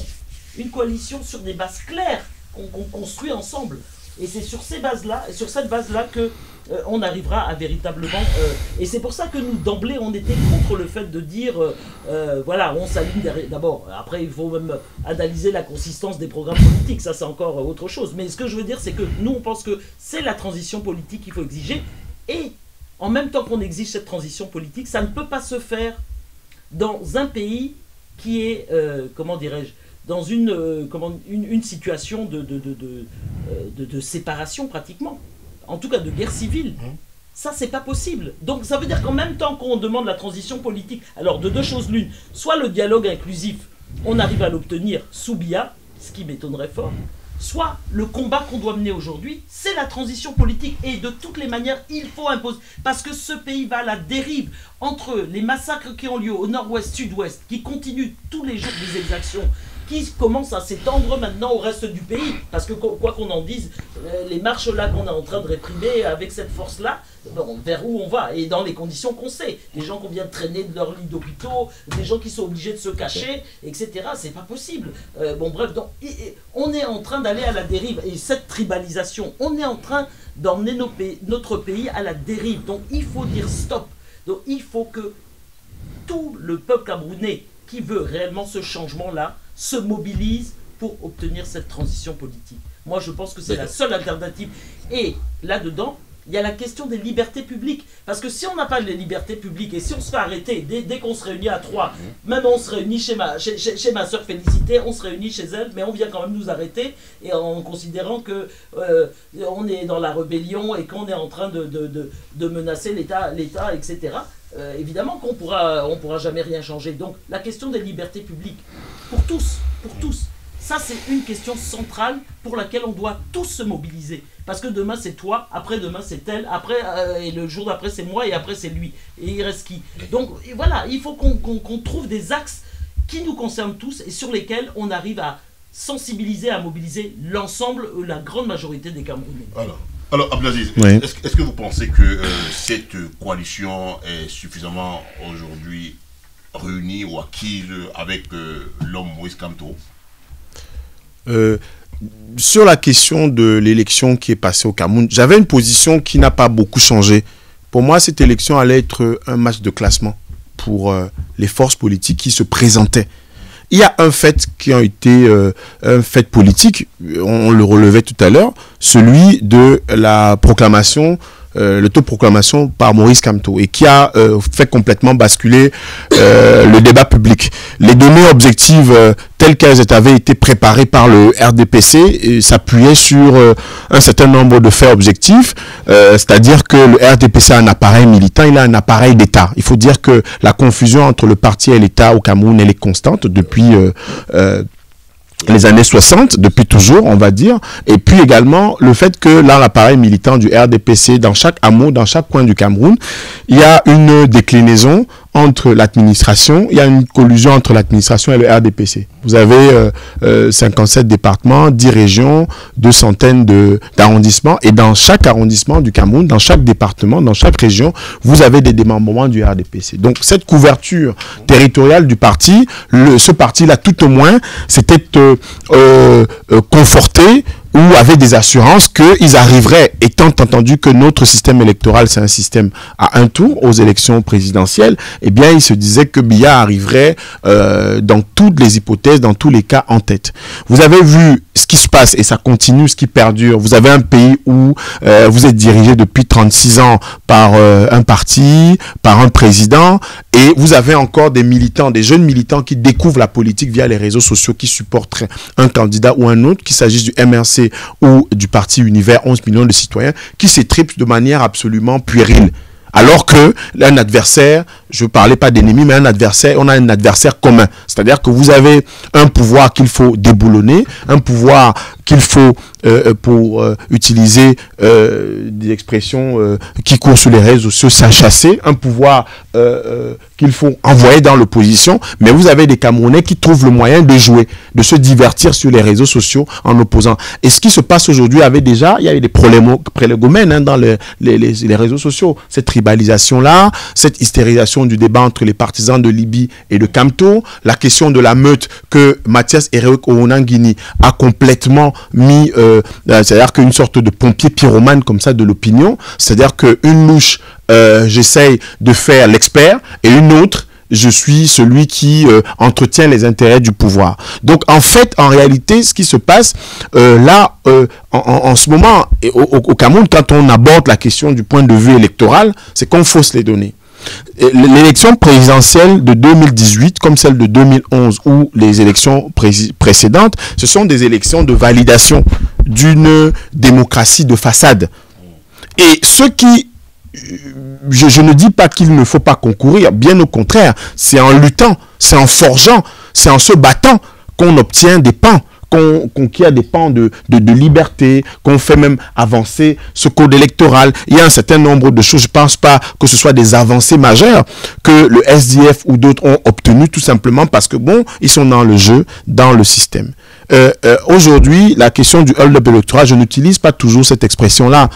sur des bases claires qu'on construit ensemble. Et c'est sur ces bases-là, sur cette base-là que on arrivera à véritablement... et c'est pour ça que nous, d'emblée, on était contre le fait de dire, voilà, on s'aligne derrière... D'abord, après, il faut même analyser la consistance des programmes politiques, ça c'est encore autre chose. Mais ce que je veux dire, c'est que nous, on pense que c'est la transition politique qu'il faut exiger. Et en même temps qu'on exige cette transition politique, ça ne peut pas se faire dans un pays qui est, comment dirais-je, dans une situation de séparation pratiquement, en tout cas de guerre civile. Ça, c'est pas possible. Donc ça veut dire qu'en même temps qu'on demande la transition politique, alors de deux choses l'une, soit le dialogue inclusif, on arrive à l'obtenir sous Biya, ce qui m'étonnerait fort, soit le combat qu'on doit mener aujourd'hui, c'est la transition politique. Et de toutes les manières, il faut imposer. Parce que ce pays va à la dérive entre les massacres qui ont lieu au nord-ouest, sud-ouest, qui continuent tous les jours des exactions, qui commencent à s'étendre maintenant au reste du pays. Parce que quoi qu'on en dise, les marches là qu'on est en train de réprimer avec cette force-là, bon, vers où on va et dans les conditions qu'on sait. Des gens qu'on vient de traîner de leur lit d'hôpitaux, des gens qui sont obligés de se cacher, etc. C'est pas possible. Bon bref, donc, on est en train d'aller à la dérive. Et cette tribalisation, on est en train d'emmener notre pays à la dérive. Donc il faut dire stop. Donc il faut que tout le peuple camerounais qui veut réellement ce changement-là se mobilise pour obtenir cette transition politique. Moi, je pense que c'est la seule alternative. Et là-dedans, il y a la question des libertés publiques. Parce que si on n'a pas les libertés publiques et si on se fait arrêter dès qu'on se réunit à trois, même on se réunit chez ma soeur Félicité, on se réunit chez elle, mais on vient quand même nous arrêter et en considérant que on est dans la rébellion et qu'on est en train de menacer l'État, etc. Évidemment qu'on pourra jamais rien changer. Donc la question des libertés publiques, pour tous, ça c'est une question centrale pour laquelle on doit tous se mobiliser. Parce que demain c'est toi, après-demain c'est elle, après, et le jour d'après c'est moi, et après c'est lui. Et il reste qui? Donc voilà, il faut qu'on trouve des axes qui nous concernent tous et sur lesquels on arrive à sensibiliser, à mobiliser l'ensemble, la grande majorité des Camerounais. Alors Abdelaziz, Oui. est-ce que vous pensez que cette coalition est suffisamment aujourd'hui réunie ou acquise avec l'homme Moïse Kamto? Sur la question de l'élection qui est passée au Cameroun, j'avais une position qui n'a pas beaucoup changé. Pour moi, cette élection allait être un match de classement pour les forces politiques qui se présentaient. il y a un fait qui a été un fait politique, on le relevait tout à l'heure, celui de la proclamation, l'autoproclamation par Maurice Kamto, et qui a fait complètement basculer le débat public. Les données objectives telles qu'elles avaient été préparées par le RDPC s'appuyaient sur un certain nombre de faits objectifs, c'est-à-dire que le RDPC a un appareil militant, il a un appareil d'État. Il faut dire que la confusion entre le parti et l'État au Cameroun, elle est constante depuis les années 60, depuis toujours, on va dire, et puis également le fait que là, l'appareil militant du RDPC, dans chaque hameau, dans chaque coin du Cameroun, il y a une déclinaison entre l'administration, il y a une collusion entre l'administration et le RDPC. Vous avez 57 départements, 10 régions, 2 centaines d'arrondissements, et dans chaque arrondissement du Cameroun, dans chaque département, dans chaque région, vous avez des démembrements du RDPC. Donc cette couverture territoriale du parti, ce parti-là, tout au moins, c'était conforté ou avait des assurances qu'ils arriveraient, étant entendu que notre système électoral, c'est un système à un tour aux élections présidentielles, eh bien, il se disait que Biya arriverait dans toutes les hypothèses, dans tous les cas, en tête. Vous avez vu ce qui se passe, et ça continue, ce qui perdure. Vous avez un pays où vous êtes dirigé depuis 36 ans par un parti, par un président, et vous avez encore des militants, des jeunes militants qui découvrent la politique via les réseaux sociaux, qui supporteraient un candidat ou un autre, qu'il s'agisse du MRC ou du parti Univers, 11 millions de citoyens, qui s'étripent de manière absolument puérile. Alors que un adversaire, je ne parlais pas d'ennemi, mais un adversaire, on a un adversaire commun. C'est-à-dire que vous avez un pouvoir qu'il faut déboulonner, un pouvoir qu'il faut, pour utiliser des expressions qui courent sur les réseaux sociaux, chasser, un pouvoir qu'il faut envoyer dans l'opposition, mais vous avez des Camerounais qui trouvent le moyen de jouer, de se divertir sur les réseaux sociaux en opposant. Et ce qui se passe aujourd'hui il y a eu des prélégomènes dans les réseaux sociaux. Cette tribalisation-là, cette hystérisation du débat entre les partisans de Libye et de Kamto, la question de la meute que Mathias Ereuk Oonangini a complètement mis, c'est-à-dire qu'une sorte de pompier pyromane comme ça de l'opinion, c'est-à-dire qu'une louche, j'essaye de faire l'expert, et une autre, je suis celui qui entretient les intérêts du pouvoir. Donc en fait, en réalité, ce qui se passe là, en ce moment, au Cameroun, quand on aborde la question du point de vue électoral, c'est qu'on fausse les données. L'élection présidentielle de 2018, comme celle de 2011 ou les élections précédentes, ce sont des élections de validation d'une démocratie de façade. Et ceux qui... Je ne dis pas qu'il ne faut pas concourir, bien au contraire, c'est en luttant, c'est en forgeant, c'est en se battant qu'on obtient des pans, qu'on conquiert des pans de liberté, qu'on fait même avancer ce code électoral. Il y a un certain nombre de choses, je ne pense pas que ce soit des avancées majeures que le SDF ou d'autres ont obtenues, tout simplement parce que, bon, ils sont dans le jeu, dans le système. Aujourd'hui, la question du hold-up électoral, je n'utilise pas toujours cette expression-là.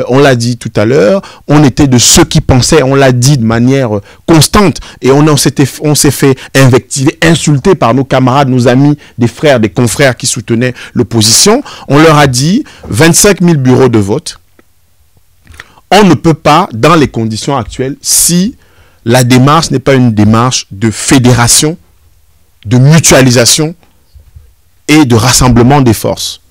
On l'a dit tout à l'heure, on était de ceux qui pensaient, on l'a dit de manière constante, et on s'est fait invectiver, insulter par nos camarades, nos amis, des frères, des confrères qui soutenaient l'opposition. On leur a dit 25 000 bureaux de vote. On ne peut pas, dans les conditions actuelles, si la démarche n'est pas une démarche de fédération, de mutualisation, et de rassemblement des forces.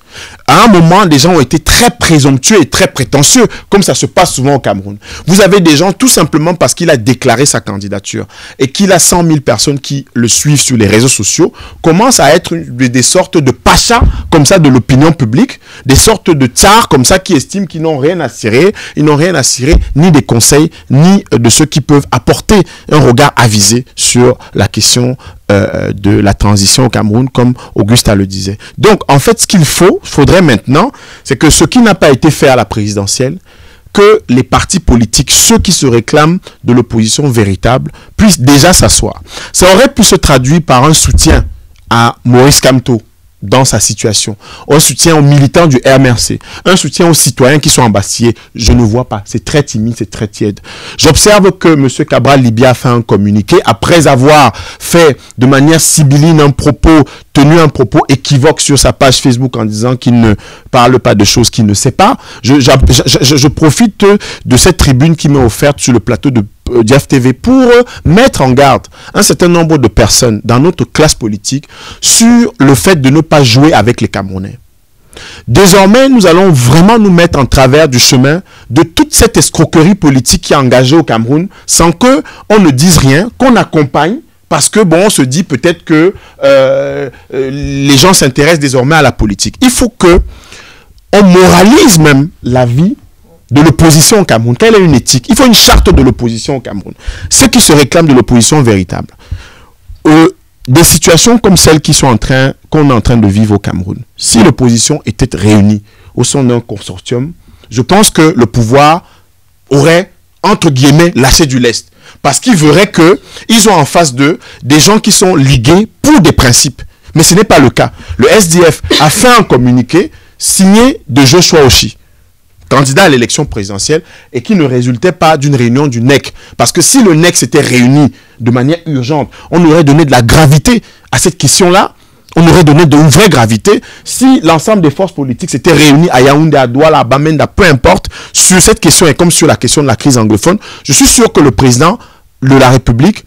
À un moment, les gens ont été très présomptueux et très prétentieux, comme ça se passe souvent au Cameroun. Vous avez des gens, tout simplement parce qu'il a déclaré sa candidature et qu'il a 100 000 personnes qui le suivent sur les réseaux sociaux, commencent à être des sortes de pachas, comme ça, de l'opinion publique, des sortes de tsars, comme ça, qui estiment qu'ils n'ont rien à cirer. Ils n'ont rien à cirer, ni des conseils, ni de ceux qui peuvent apporter un regard avisé sur la question de la transition au Cameroun, comme Augusta le disait. Donc, en fait, ce qu'il faudrait maintenant, c'est que ce qui n'a pas été fait à la présidentielle, que les partis politiques, ceux qui se réclament de l'opposition véritable, puissent déjà s'asseoir. Ça aurait pu se traduire par un soutien à Maurice Kamto dans sa situation, un soutien aux militants du RMRC, un soutien aux citoyens qui sont embastillés. Je ne vois pas, c'est très timide, c'est très tiède. J'observe que M. Cabral Libya a fait un communiqué après avoir fait de manière sibylline tenu un propos équivoque sur sa page Facebook en disant qu'il ne parle pas de choses qu'il ne sait pas. Je profite de cette tribune qui m'est offerte sur le plateau de Diaf TV pour mettre en garde un certain nombre de personnes dans notre classe politique sur le fait de ne pas jouer avec les Camerounais. Désormais, nous allons vraiment nous mettre en travers du chemin de toute cette escroquerie politique qui est engagée au Cameroun sans que on ne dise rien, qu'on accompagne, parce que bon, on se dit peut-être que les gens s'intéressent désormais à la politique. Il faut que on moralise même la vie de l'opposition au Cameroun. Quelle est une éthique? Il faut une charte de l'opposition au Cameroun. Ceux qui se réclament de l'opposition véritable. Des situations comme celles qu'on est en train de vivre au Cameroun, si l'opposition était réunie au sein d'un consortium, je pense que le pouvoir aurait, entre guillemets, lâché du lest. Parce qu'ils verraient qu'ils ont en face d'eux des gens qui sont ligués pour des principes. Mais ce n'est pas le cas. Le SDF a fait un communiqué signé de Joshua Oshi, candidat à l'élection présidentielle, et qui ne résultait pas d'une réunion du NEC. Parce que si le NEC s'était réuni de manière urgente, on aurait donné de la gravité à cette question-là. On aurait donné de une vraie gravité si l'ensemble des forces politiques s'étaient réunies à Yaoundé, à Douala, à Bamenda, peu importe, sur cette question et comme sur la question de la crise anglophone. Je suis sûr que le président de la République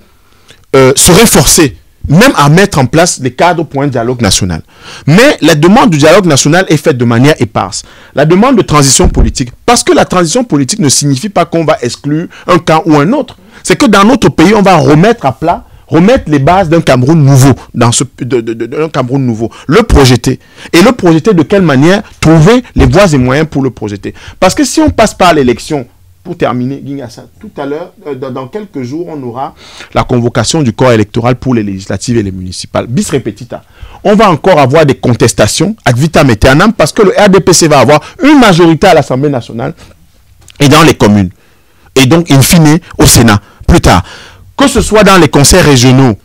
serait forcé même à mettre en place les cadres pour un dialogue national. Mais la demande du dialogue national est faite de manière éparse. La demande de transition politique, parce que la transition politique ne signifie pas qu'on va exclure un camp ou un autre. C'est que dans notre pays, on va remettre à plat, remettre les bases d'un Cameroun nouveau, d'un Cameroun nouveau, le projeter. Et le projeter de quelle manière? Trouver les voies et moyens pour le projeter. Parce que si on passe par l'élection, pour terminer, Guignassa, tout à l'heure, dans quelques jours, on aura la convocation du corps électoral pour les législatives et les municipales. Bis repetita. On va encore avoir des contestations ad vitam aeternam parce que le RDPC va avoir une majorité à l'Assemblée nationale et dans les communes. Et donc, in fine, au Sénat, plus tard. Que ce soit dans les conseils régionaux,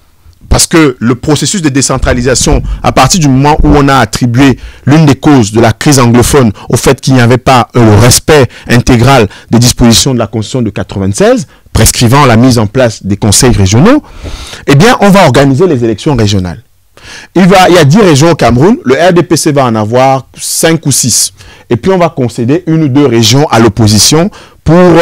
parce que le processus de décentralisation, à partir du moment où on a attribué l'une des causes de la crise anglophone au fait qu'il n'y avait pas le respect intégral des dispositions de la Constitution de 96, prescrivant la mise en place des conseils régionaux, eh bien, on va organiser les élections régionales. Il y a 10 régions au Cameroun, le RDPC va en avoir 5 ou 6. Et puis, on va concéder 1 ou 2 régions à l'opposition pour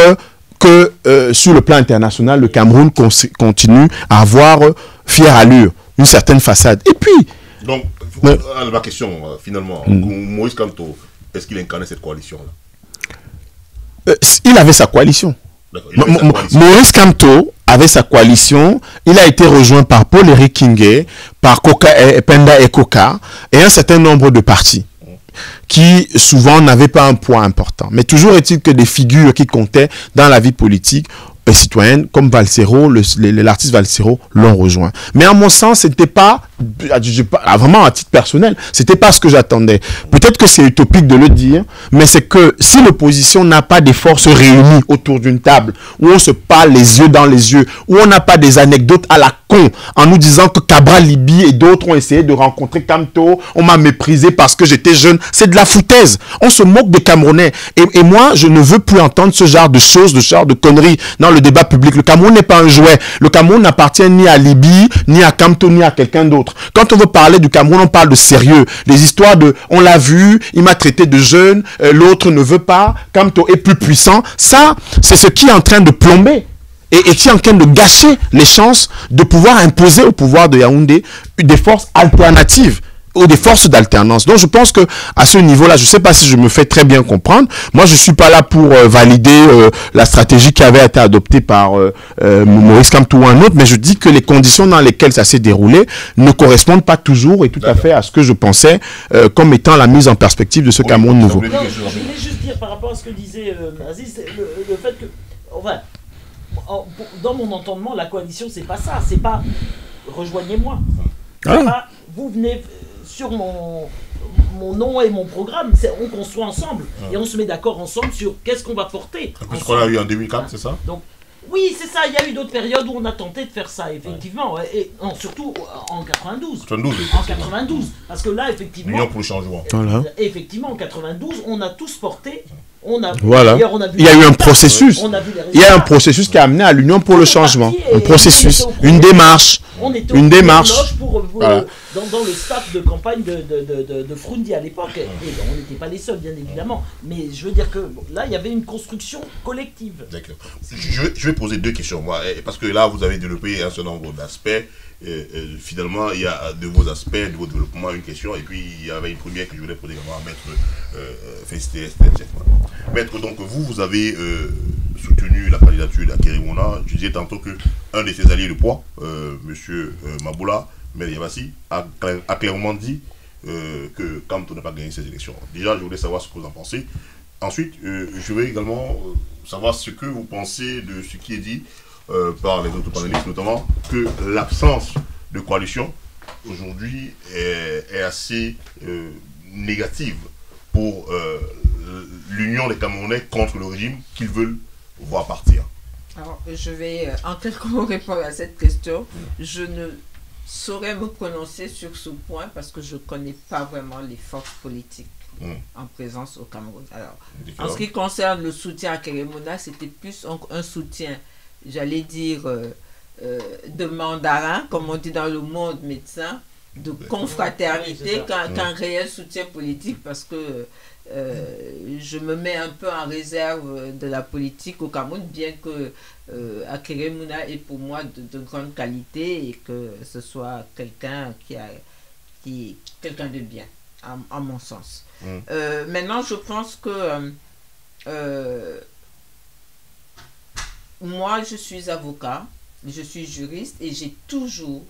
que, sur le plan international, le Cameroun continue à avoir fière allure, une certaine façade. Et puis... Donc, ma question, finalement, Maurice Kamto, est-ce qu'il incarnait cette coalition-là? Il avait sa coalition. Maurice Kamto avait sa coalition. Il a été rejoint par Paul-Éric Kingé, par Penda et Koka, et un certain nombre de partis qui souvent n'avaient pas un poids important. Mais toujours est-il que des figures qui comptaient dans la vie politique citoyenne, comme Valsero, l'artiste Valsero, l'ont rejoint. Mais à mon sens, c'était pas, vraiment à titre personnel, c'était pas ce que j'attendais. Peut-être que c'est utopique de le dire, mais c'est que si l'opposition n'a pas des forces réunies autour d'une table, où on se parle les yeux dans les yeux, où on n'a pas des anecdotes à la con, en nous disant que Cabral Libi et d'autres ont essayé de rencontrer Kamto, on m'a méprisé parce que j'étais jeune, c'est de la foutaise. On se moque des Camerounais. Et moi, je ne veux plus entendre ce genre de choses, ce genre de conneries dans le débat public. Le Cameroun n'est pas un jouet. Le Cameroun n'appartient ni à Libye, ni à Kamto, ni à quelqu'un d'autre. Quand on veut parler du Cameroun, on parle de sérieux. Les histoires de « on l'a vu, il m'a traité de jeune, l'autre ne veut pas, Kamto est plus puissant », ça, c'est ce qui est en train de plomber et qui est en train de gâcher les chances de pouvoir imposer au pouvoir de Yaoundé des forces alternatives ou des forces d'alternance. Donc je pense que à ce niveau-là, je ne sais pas si je me fais très bien comprendre. Moi, je ne suis pas là pour valider la stratégie qui avait été adoptée par Maurice Kamto ou un autre, mais je dis que les conditions dans lesquelles ça s'est déroulé ne correspondent pas toujours et tout à fait à ce que je pensais comme étant la mise en perspective de ce Cameroun nouveau. Non, je voulais juste dire par rapport à ce que disait Aziz, le fait que, enfin, dans mon entendement, la coalition, c'est pas ça, c'est pas rejoignez-moi. C'est pas vous venez sur mon nom et mon programme, on construit ensemble et on se met d'accord ensemble sur qu'est-ce qu'on va porter. C'est ce qu'on a eu en 2004, c'est ça? Donc, oui, c'est ça, il y a eu d'autres périodes où on a tenté de faire ça, effectivement, et non, surtout en 92. En 92, parce que là, effectivement... L'Union pour le changement. Voilà. Effectivement, en 92, on a tous porté... Voilà. Il y a eu un processus. Il y a un processus qui a amené à l'Union pour le changement. Un processus, une démarche. Une démarche. dans le staff de campagne de Froundi à l'époque. Et on n'était pas les seuls, bien évidemment. Mais je veux dire que là, il y avait une construction collective. D'accord. Je vais poser deux questions, moi, parce que là, vous avez développé un certain nombre d'aspects. Finalement, il y a de vos aspects, de vos développements, une question, et puis il y avait une première que je voulais poser également à Maître Félicité. Maître, donc vous avez soutenu la candidature d'Akerémouna. Je disais tantôt qu'un de ses alliés de poids, M. Maboula, Mel Yabassi, a clairement dit que Kamto n'a pas gagné ces élections. Déjà, je voulais savoir ce que vous en pensez. Ensuite, je vais également savoir ce que vous pensez de ce qui est dit par les autres panélistes, notamment que l'absence de coalition aujourd'hui est assez négative pour l'union des Camerounais contre le régime qu'ils veulent voir partir. Alors, je vais en quelques mots répondre à cette question. Je ne saurais me prononcer sur ce point parce que je ne connais pas vraiment les forces politiques en présence au Cameroun. Alors, en ce qui concerne le soutien à Kerémouna, c'était plus un soutien, j'allais dire, de mandarin, comme on dit dans le monde médecin, de confraternité qu'un réel soutien politique, parce que je me mets un peu en réserve de la politique au Cameroun, bien que Akerémouna est pour moi de grande qualité et que ce soit quelqu'un quelqu'un de bien, à mon sens. Maintenant, je pense que moi, je suis avocat, je suis juriste et j'ai toujours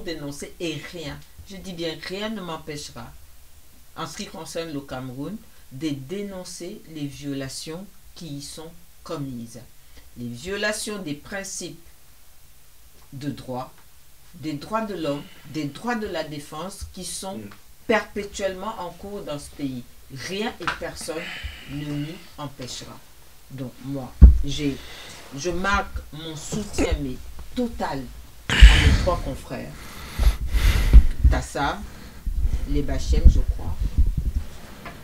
dénoncé, et rien, je dis bien rien ne m'empêchera, en ce qui concerne le Cameroun, de dénoncer les violations qui y sont commises. Les violations des principes de droit, des droits de l'homme, des droits de la défense qui sont perpétuellement en cours dans ce pays. Rien et personne ne m'y empêchera. Donc moi, je marque mon soutien mais total à mes trois confrères. Tassa, les Bachem, je crois,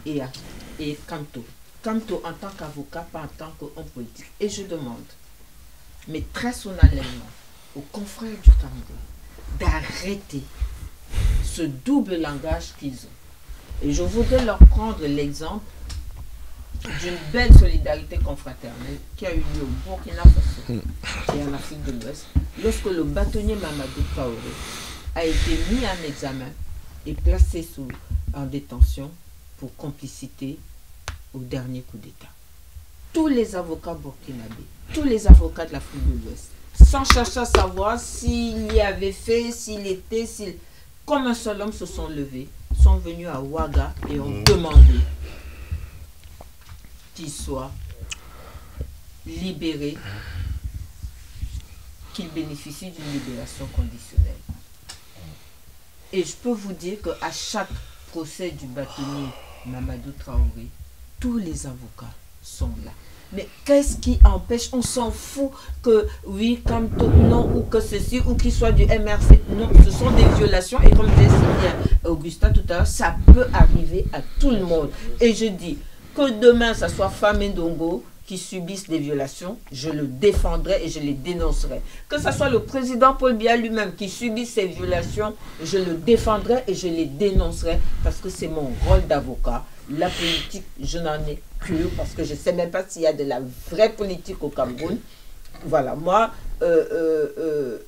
et Kamto. Kamto en tant qu'avocat, pas en tant qu'homme politique. Et je demande, mais très solennellement, aux confrères du Cameroun, d'arrêter ce double langage qu'ils ont. Et je voudrais leur prendre l'exemple d'une belle solidarité confraternelle qui a eu lieu au Burkina Faso et en Afrique de l'Ouest, lorsque le bâtonnier Mamadou Traoré a été mis en examen et placé en détention pour complicité au dernier coup d'État. Tous les avocats burkinabés, tous les avocats de l'Afrique de l'Ouest, sans chercher à savoir s'il y avait fait, comme un seul homme se sont levés, sont venus à Ouaga et ont demandé qu'il soit libéré, qu'il bénéficie d'une libération conditionnelle. Et je peux vous dire qu'à chaque procès du bâtonnier Mamadou Traoré, tous les avocats sont là. Mais qu'est-ce qui empêche? On s'en fout que oui, Kamto, non, ou que ceci, ou qu'il soit du MRC. Non, ce sont des violations. Et comme disait Augustin tout à l'heure, ça peut arriver à tout le monde. Et je dis que demain, ça soit Famé Ndongo qui subissent des violations, je le défendrai et je les dénoncerai. Que ce soit le président Paul Biya lui-même qui subit ces violations, je le défendrai et je les dénoncerai parce que c'est mon rôle d'avocat. La politique, je n'en ai plus parce que je ne sais même pas s'il y a de la vraie politique au Cameroun. Voilà, moi, je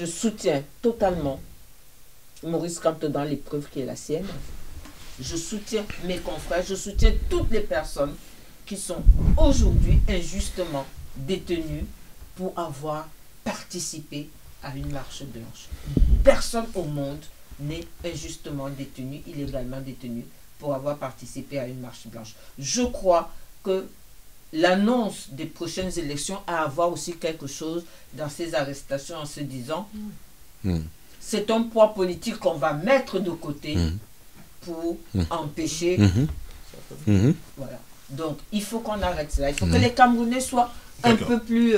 soutiens totalement Maurice Kamto dans l'épreuve qui est la sienne. Je soutiens mes confrères, je soutiens toutes les personnes qui sont aujourd'hui injustement détenues pour avoir participé à une marche blanche. Personne au monde n'est injustement détenu, illégalement détenu, pour avoir participé à une marche blanche. Je crois que l'annonce des prochaines élections a à voir aussi quelque chose dans ces arrestations en se disant c'est un poids politique qu'on va mettre de côté pour empêcher. Voilà. Donc, il faut qu'on arrête cela. Il faut que les Camerounais soient un peu plus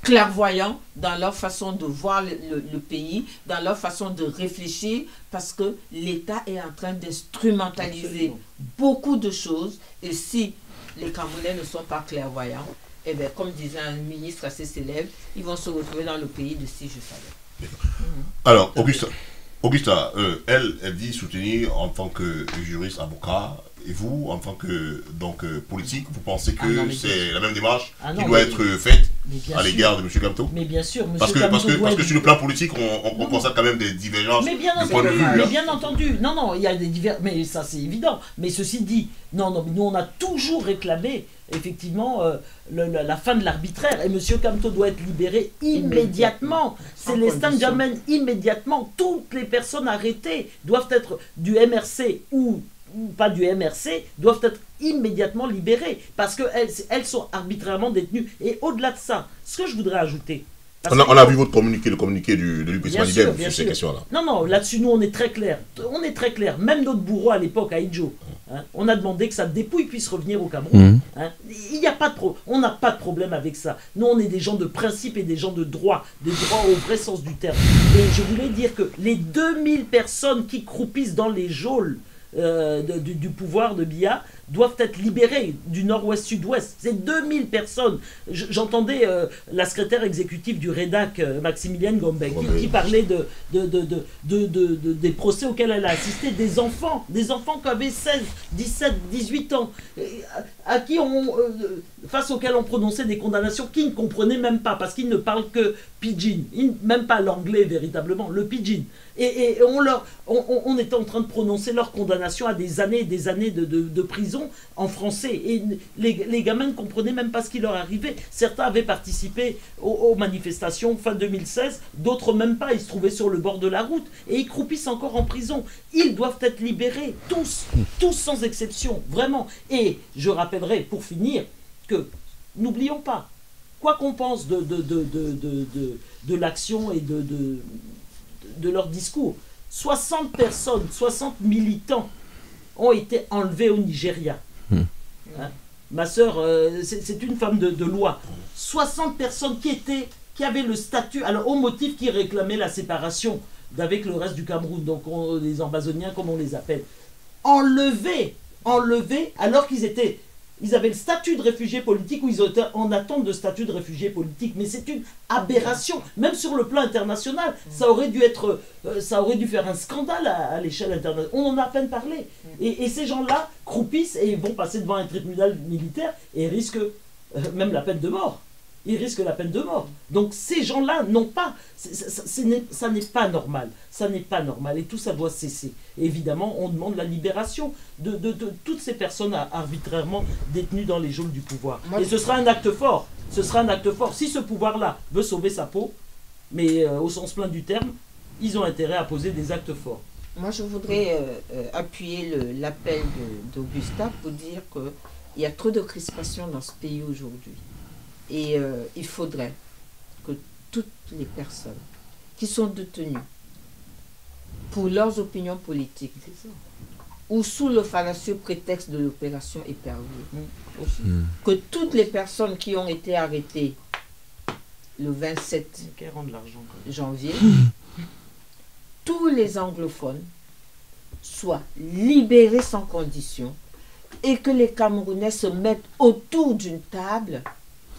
clairvoyants dans leur façon de voir le pays, dans leur façon de réfléchir, parce que l'État est en train d'instrumentaliser beaucoup de choses. Et si les Camerounais ne sont pas clairvoyants, eh bien, comme disait un ministre assez célèbre, ils vont se retrouver dans le pays de si je savais. Alors, Augustin. Augusta, elle dit soutenir en tant que juriste, avocat, et vous, en tant que politique, vous pensez que c'est la même démarche qui doit être faite à l'égard de M. Kamto? Mais bien sûr, parce que sur le plan politique, on constate quand même des divergences de point de vue. Mais bien entendu, non, il y a des divergences, mais ça c'est évident. Mais ceci dit, non, nous on a toujours réclamé effectivement la fin de l'arbitraire, et M. Kamto doit être libéré immédiatement. Célestin Djamène immédiatement. Toutes les personnes arrêtées doivent être du MRC ou pas du MRC, doivent être immédiatement libérées parce qu'elles sont arbitrairement détenues. Et au-delà de ça, ce que je voudrais ajouter... On a vu votre communiqué, le communiqué de l'UPC Manidem sur ces questions-là. Non, là-dessus, nous, on est très clair. On est très clair. Même notre bourreau à l'époque, à Idjo, on a demandé que sa dépouille puisse revenir au Cameroun. Il n'y a pas de on n'a pas de problème avec ça. Nous, on est des gens de principe et des gens de droit, des droits au vrai sens du terme. Et je voulais dire que les 2000 personnes qui croupissent dans les geôles du pouvoir de Biya doivent être libérés du nord-ouest sud-ouest. C'est 2000 personnes. J'entendais la secrétaire exécutive du REDAC, Maximilienne Gombe, qui parlait des procès auxquels elle a assisté, des enfants qui avaient 16, 17, 18 ans, face auxquels on prononçait des condamnations qu'ils ne comprenaient même pas, parce qu'ils ne parlent que pidgin, même pas l'anglais véritablement, le pidgin. Et on était en train de prononcer leur condamnation à des années et des années de prison en français. Et les gamins ne comprenaient même pas ce qui leur arrivait. Certains avaient participé aux manifestations fin 2016, d'autres même pas. Ils se trouvaient sur le bord de la route et ils croupissent encore en prison. Ils doivent être libérés, tous sans exception, vraiment. Et je rappellerai pour finir que, n'oublions pas, quoi qu'on pense de l'action et de leur discours, 60 personnes, 60 militants ont été enlevés au Nigeria. Ma sœur, c'est une femme de loi. 60 personnes qui avaient le statut, alors au motif qu'ils réclamaient la séparation d'avec le reste du Cameroun, donc les ambazoniens comme on les appelle, enlevés alors ils avaient le statut de réfugiés politiques ou ils étaient en attente de statut de réfugiés politiques. Mais c'est une aberration. Même sur le plan international, ça aurait dû faire un scandale à l'échelle internationale. On en a à peine parlé. Et ces gens-là croupissent et vont passer devant un tribunal militaire et risquent même la peine de mort. Ils risquent la peine de mort. Donc ces gens-là n'ont pas... Ça n'est pas normal. Ça n'est pas normal. Et tout ça doit cesser. Et évidemment, on demande la libération de toutes ces personnes arbitrairement détenues dans les geôles du pouvoir. Et ce sera un acte fort. Ce sera un acte fort. Si ce pouvoir-là veut sauver sa peau, mais au sens plein du terme, ils ont intérêt à poser des actes forts. Moi, je voudrais appuyer l'appel d'Augusta pour dire qu'il y a trop de crispation dans ce pays aujourd'hui. Et il faudrait que toutes les personnes qui sont détenues pour leurs opinions politiques ou sous le fallacieux prétexte de l'opération Épervier, que toutes les personnes qui ont été arrêtées le 27 janvier, tous les anglophones soient libérés sans condition et que les Camerounais se mettent autour d'une table.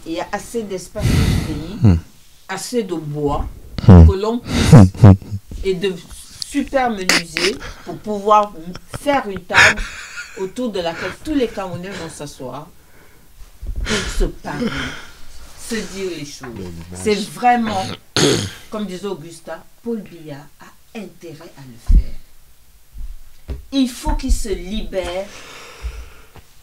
Il y a assez d'espace dans ce pays, assez de bois, que l'on puisse, et de super menuisiers pour pouvoir faire une table autour de laquelle tous les Camerounais vont s'asseoir pour se parler, se dire les choses. C'est vraiment, comme disait Augusta, Paul Biya a intérêt à le faire. Il faut qu'il se libère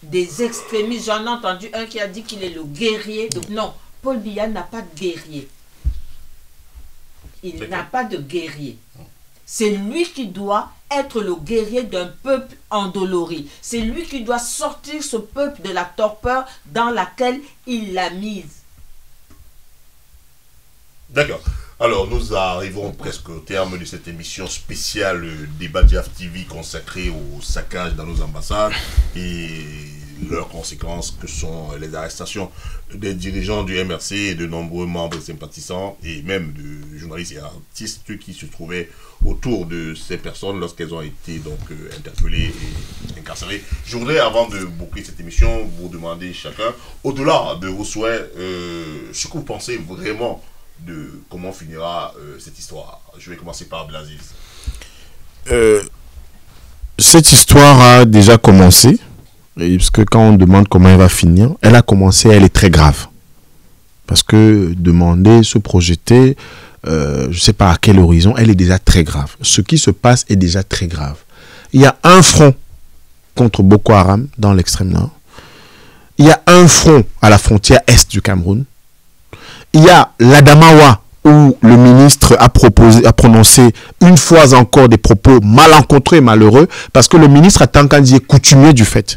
des extrémistes. J'en ai entendu un qui a dit qu'il est le guerrier. Donc non, Paul Biya n'a pas de guerrier. Il n'a pas de guerrier. C'est lui qui doit être le guerrier d'un peuple endolori. C'est lui qui doit sortir ce peuple de la torpeur dans laquelle il l'a mise. D'accord. Alors, nous arrivons presque au terme de cette émission spéciale débat Diaf TV consacrée au saccage dans nos ambassades et leurs conséquences que sont les arrestations des dirigeants du MRC et de nombreux membres et sympathisants et même de journalistes et artistes qui se trouvaient autour de ces personnes lorsqu'elles ont été donc interpellées et incarcérées. Je voudrais, avant de boucler cette émission, vous demander chacun, au-delà de vos souhaits, ce que vous pensez vraiment de comment finira cette histoire. Je vais commencer par Blaziz. cette histoire a déjà commencé. Et parce que quand on demande comment elle va finir, elle a commencé, elle est très grave. Parce que demander, se projeter, je ne sais pas à quel horizon, elle est déjà très grave. Ce qui se passe est déjà très grave. Il y a un front contre Boko Haram dans l'extrême nord. Il y a un front à la frontière est du Cameroun. Il y a l'Adamawa, où le ministre a prononcé une fois encore des propos malencontreux et malheureux, parce que le ministre Atankandi est coutumier du fait.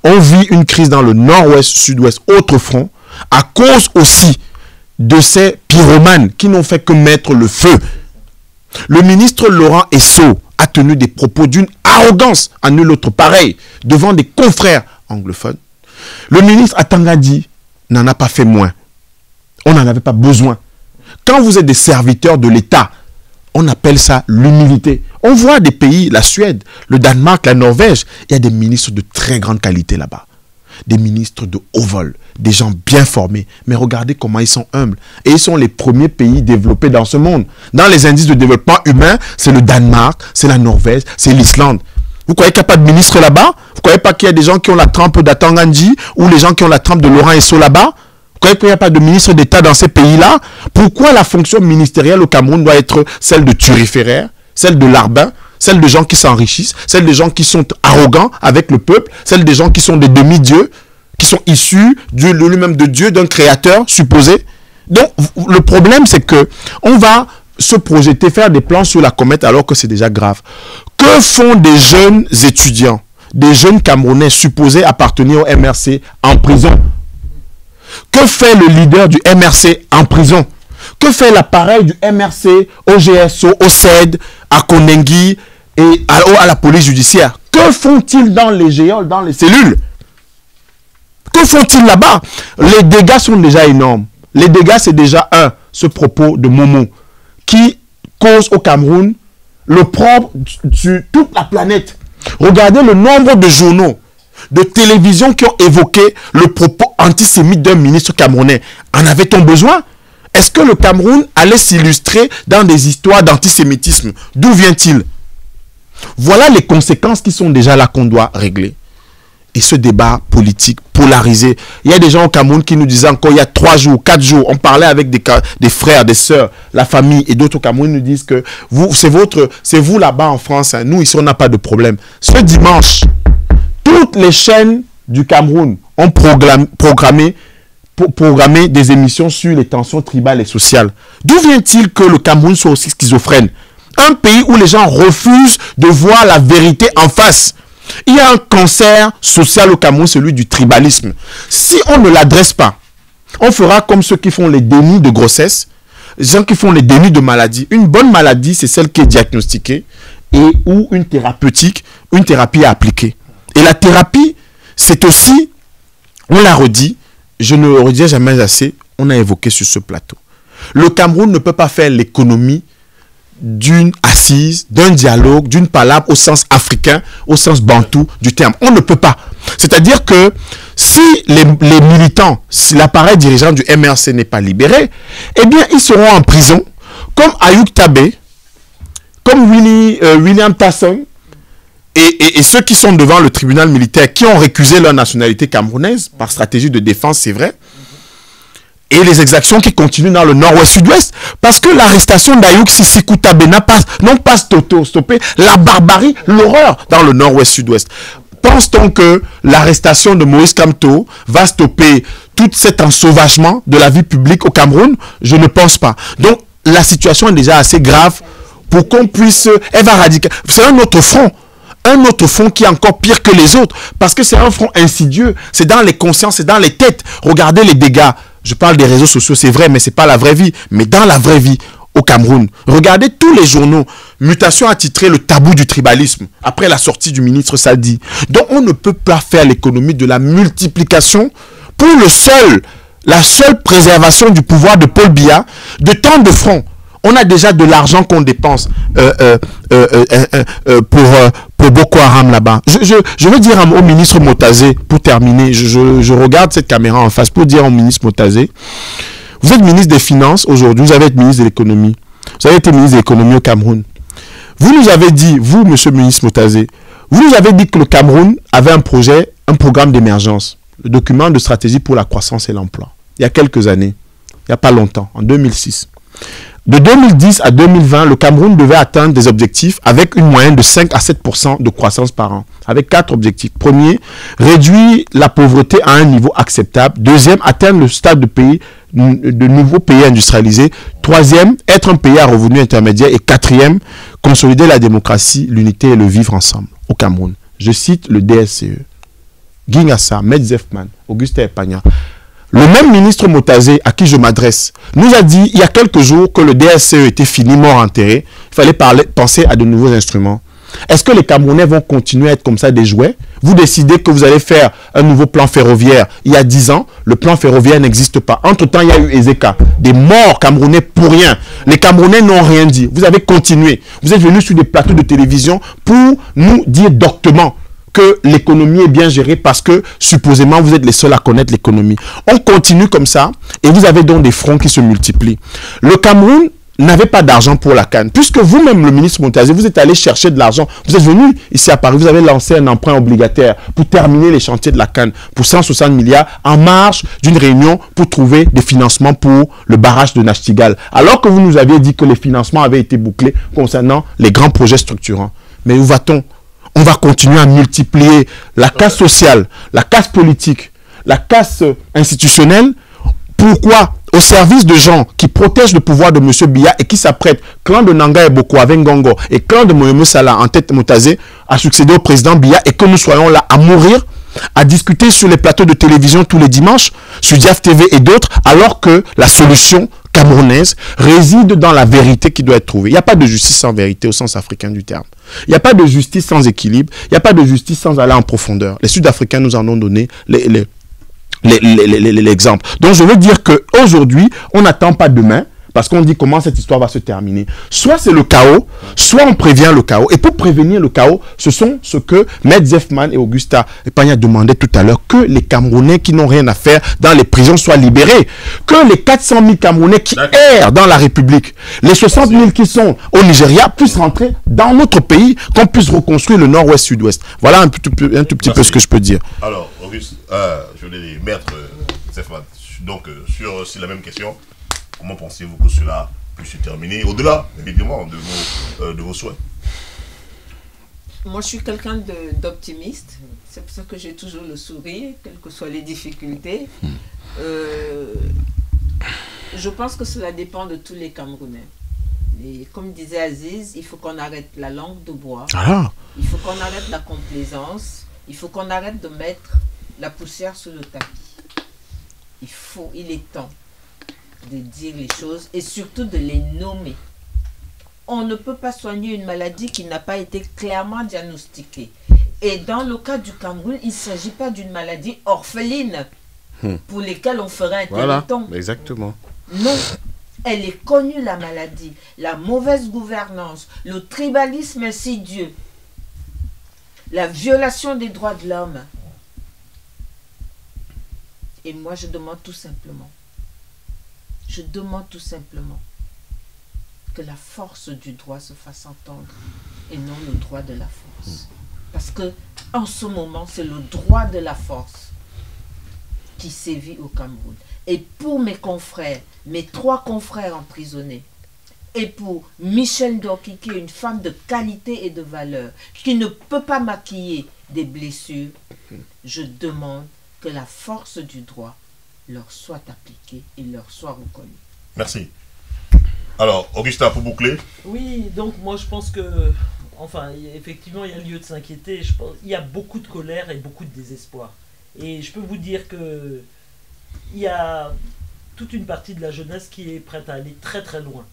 On vit une crise dans le nord-ouest, sud-ouest, autre front, à cause aussi de ces pyromanes qui n'ont fait que mettre le feu. Le ministre Laurent Esso a tenu des propos d'une arrogance à nul autre pareil devant des confrères anglophones. Le ministre Atankandi n'en a pas fait moins. On n'en avait pas besoin. Quand vous êtes des serviteurs de l'État, on appelle ça l'humilité. On voit des pays, la Suède, le Danemark, la Norvège, il y a des ministres de très grande qualité là-bas. Des ministres de haut vol, des gens bien formés. Mais regardez comment ils sont humbles. Et ils sont les premiers pays développés dans ce monde. Dans les indices de développement humain, c'est le Danemark, c'est la Norvège, c'est l'Islande. Vous croyez qu'il n'y a pas de ministre là-bas? Vous croyez pas qu'il y a des gens qui ont la trempe d'Atankandi ou les gens qui ont la trempe de Laurent Esso là-bas? Vous croyez qu'il n'y a pas de ministre d'État dans ces pays-là? Pourquoi la fonction ministérielle au Cameroun doit être celle de turiféraire, celle de larbin, celle de gens qui s'enrichissent, celle de gens qui sont arrogants avec le peuple, celle des gens qui sont des demi-dieux, qui sont issus de lui-même de Dieu, d'un créateur supposé? Donc, le problème, c'est que on va se projeter, faire des plans sur la comète alors que c'est déjà grave. Que font des jeunes étudiants, des jeunes Camerounais supposés appartenir au MRC en prison? Que fait le leader du MRC en prison? Que fait l'appareil du MRC au GSO, au CED, à Konengi et à la police judiciaire? Que font-ils dans les géoles, dans les cellules? Que font-ils là-bas? Les dégâts sont déjà énormes. Les dégâts, c'est déjà ce propos de Momo qui cause au Cameroun le propre sur toute la planète. Regardez le nombre de journaux, de télévisions qui ont évoqué le propos antisémite d'un ministre camerounais. En avait-on besoin? Est-ce que le Cameroun allait s'illustrer dans des histoires d'antisémitisme? D'où vient-il? Voilà les conséquences qui sont déjà là qu'on doit régler. Et ce débat politique polarisé. Il y a des gens au Cameroun qui nous disaient encore il y a 3 jours, 4 jours, on parlait avec des frères, des sœurs, la famille et d'autres au Cameroun nous disent que c'est vous là-bas en France, hein. Nous ici on n'a pas de problème. Ce dimanche, toutes les chaînes du Cameroun ont programmé des émissions sur les tensions tribales et sociales. D'où vient-il que le Cameroun soit aussi schizophrène? Un pays où les gens refusent de voir la vérité en face. Il y a un cancer social au Cameroun, celui du tribalisme. Si on ne l'adresse pas, on fera comme ceux qui font les dénis de grossesse, les gens qui font les dénis de maladie. Une bonne maladie, c'est celle qui est diagnostiquée et où une thérapie est appliquée. Et la thérapie, c'est aussi, on l'a redit, je ne le redirai jamais assez, on a évoqué sur ce plateau. Le Cameroun ne peut pas faire l'économie d'une assise, d'un dialogue, d'une palabre au sens africain, au sens bantou du terme. On ne peut pas. C'est-à-dire que si les militants, si l'appareil dirigeant du MRC n'est pas libéré, eh bien, ils seront en prison, comme Ayoub Tabé, comme William Tasson, et ceux qui sont devant le tribunal militaire, qui ont récusé leur nationalité camerounaise, par stratégie de défense, c'est vrai, et les exactions qui continuent dans le nord-ouest, sud-ouest, parce que l'arrestation d'Ayoub Sisikou Tabé n'ont pas stoppé la barbarie, l'horreur dans le nord-ouest, sud-ouest. Pense-t-on que l'arrestation de Maurice Kamto va stopper tout cet ensauvagement de la vie publique au Cameroun? Je ne pense pas. Donc, la situation est déjà assez grave pour qu'on puisse... Elle va radical. C'est un autre front. Un autre front qui est encore pire que les autres. Parce que c'est un front insidieux. C'est dans les consciences, c'est dans les têtes. Regardez les dégâts. Je parle des réseaux sociaux, c'est vrai, mais ce n'est pas la vraie vie. Mais dans la vraie vie, au Cameroun, regardez tous les journaux. Mutation a titré le tabou du tribalisme, après la sortie du ministre Sadi. Donc on ne peut pas faire l'économie de la multiplication pour la seule préservation du pouvoir de Paul Biya, de tant de fronts. On a déjà de l'argent qu'on dépense pour Boko Haram là-bas. Je veux dire au ministre Motazé, pour terminer, je regarde cette caméra en face, pour dire au ministre Motazé, vous êtes ministre des Finances aujourd'hui, vous avez été ministre de l'économie. Vous avez été ministre de l'économie au Cameroun. Vous nous avez dit, vous, monsieur le ministre Motazé, vous nous avez dit que le Cameroun avait un projet, un programme d'émergence, le document de stratégie pour la croissance et l'emploi. Il y a quelques années, il n'y a pas longtemps, en 2006. De 2010 à 2020, le Cameroun devait atteindre des objectifs avec une moyenne de 5 à 7% de croissance par an, avec 4 objectifs. Premier, réduire la pauvreté à un niveau acceptable. Deuxième, atteindre le stade de nouveaux pays industrialisés. Troisième, être un pays à revenu intermédiaire. Et quatrième, consolider la démocratie, l'unité et le vivre ensemble au Cameroun. Je cite le DSCE. Guy Ngassa, Med Zefman, Augustin Epagna. Le même ministre Motazé, à qui je m'adresse, nous a dit il y a quelques jours que le DSCE était fini, mort, enterré. Il fallait penser à de nouveaux instruments. Est-ce que les Camerounais vont continuer à être comme ça des jouets? Vous décidez que vous allez faire un nouveau plan ferroviaire. Il y a 10 ans, le plan ferroviaire n'existe pas. Entre-temps, il y a eu Ezeka. Des morts camerounais pour rien. Les Camerounais n'ont rien dit. Vous avez continué. Vous êtes venus sur des plateaux de télévision pour nous dire doctement que l'économie est bien gérée parce que supposément vous êtes les seuls à connaître l'économie. On continue comme ça et vous avez donc des fronts qui se multiplient. Le Cameroun n'avait pas d'argent pour la CAN. Puisque vous-même, le ministre Motazé, vous êtes allé chercher de l'argent. Vous êtes venu ici à Paris, vous avez lancé un emprunt obligataire pour terminer les chantiers de la CAN pour 160 milliards en marge d'une réunion pour trouver des financements pour le barrage de Nachtigal. Alors que vous nous aviez dit que les financements avaient été bouclés concernant les grands projets structurants. Mais où va-t-on? On va continuer à multiplier la casse sociale, la casse politique, la casse institutionnelle. Pourquoi? Au service de gens qui protègent le pouvoir de M. Biya et qui s'apprêtent, clan de Nanga et Boko avec Ngongo et clan de Moyemou Salah en tête Motazé, à succéder au président Biya et que nous soyons là à mourir, à discuter sur les plateaux de télévision tous les dimanches, sur Diaf TV et d'autres, alors que la solution camerounaise réside dans la vérité qui doit être trouvée. Il n'y a pas de justice sans vérité au sens africain du terme. Il n'y a pas de justice sans équilibre. Il n'y a pas de justice sans aller en profondeur. Les Sud-Africains nous en ont donné l'exemple. Donc je veux dire qu'aujourd'hui, on n'attend pas demain, parce qu'on dit comment cette histoire va se terminer. Soit c'est le chaos, soit on prévient le chaos. Et pour prévenir le chaos, ce sont ce que Med Zefman et Augusta Epagna demandaient tout à l'heure, que les Camerounais qui n'ont rien à faire dans les prisons soient libérés. Que les 400 000 Camerounais qui errent dans la République, les 60 000 qui sont au Nigeria, puissent rentrer dans notre pays, qu'on puisse reconstruire le nord-ouest, sud-ouest. Voilà un tout petit peu ce que je peux dire. Alors, Auguste, je voulais dire, maître Zefman, donc sur la même question. Comment pensez-vous que cela puisse se terminer, au-delà, évidemment, de vos souhaits? Moi, je suis quelqu'un d'optimiste. C'est pour ça que j'ai toujours le sourire, quelles que soient les difficultés. Je pense que cela dépend de tous les Camerounais. Et comme disait Aziz, il faut qu'on arrête la langue de bois. Il faut qu'on arrête la complaisance. Il faut qu'on arrête de mettre la poussière sous le tapis. Il est temps de dire les choses et surtout de les nommer. On ne peut pas soigner une maladie qui n'a pas été clairement diagnostiquée. Et dans le cas du Cameroun, il ne s'agit pas d'une maladie orpheline pour lesquelles on ferait un téléthon. Voilà, exactement. Non, elle est connue, la maladie. La mauvaise gouvernance, le tribalisme insidieux, la violation des droits de l'homme. Et moi, je demande tout simplement que la force du droit se fasse entendre et non le droit de la force. Parce que en ce moment, c'est le droit de la force qui sévit au Cameroun. Et pour mes confrères, mes 3 confrères emprisonnés, et pour Michel Ndoki, qui est une femme de qualité et de valeur, qui ne peut pas maquiller des blessures, je demande que la force du droit leur soit appliquée et leur soit reconnue. Merci. Alors, Augustin, pour boucler. Oui, donc moi je pense que, enfin, effectivement, il y a lieu de s'inquiéter. Il y a beaucoup de colère et beaucoup de désespoir. Et je peux vous dire que il y a toute une partie de la jeunesse qui est prête à aller très très loin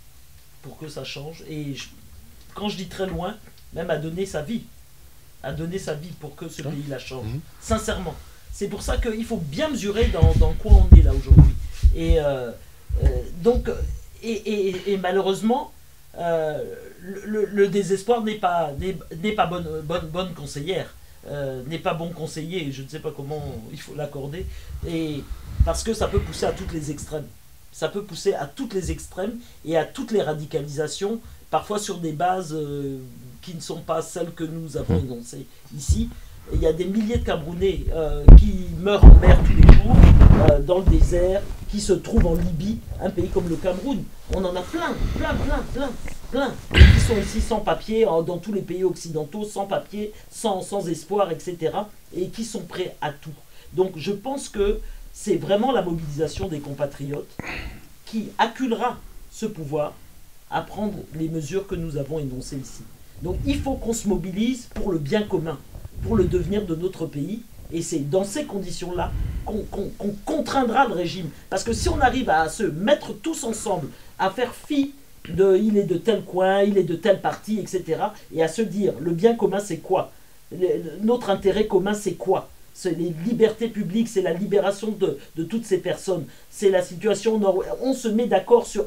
pour que ça change. Et quand je dis très loin, même à donner sa vie. À donner sa vie pour que ce pays-là change. Sincèrement. C'est pour ça qu'il faut bien mesurer dans quoi on est là aujourd'hui. Et donc, malheureusement, le désespoir n'est pas bonne conseillère, n'est pas bon conseiller, je ne sais pas comment il faut l'accorder, et parce que ça peut pousser à toutes les extrêmes. Ça peut pousser à toutes les extrêmes et à toutes les radicalisations parfois sur des bases qui ne sont pas celles que nous avons énoncées ici. Il y a des milliers de Camerounais qui meurent en mer tous les jours, dans le désert, qui se trouvent en Libye, un pays comme le Cameroun. On en a plein, et qui sont ici sans papier, dans tous les pays occidentaux, sans papier, sans espoir, etc. Et qui sont prêts à tout. Donc je pense que c'est vraiment la mobilisation des compatriotes qui acculera ce pouvoir à prendre les mesures que nous avons énoncées ici. Donc il faut qu'on se mobilise pour le bien commun, pour le devenir de notre pays. Et c'est dans ces conditions-là qu'on contraindra le régime. Parce que si on arrive à se mettre tous ensemble, à faire fi de il est de tel coin, il est de tel parti, etc. Et à se dire, le bien commun c'est quoi? Notre intérêt commun c'est quoi? C'est les libertés publiques, c'est la libération de toutes ces personnes. C'est la situation nord. On se met d'accord sur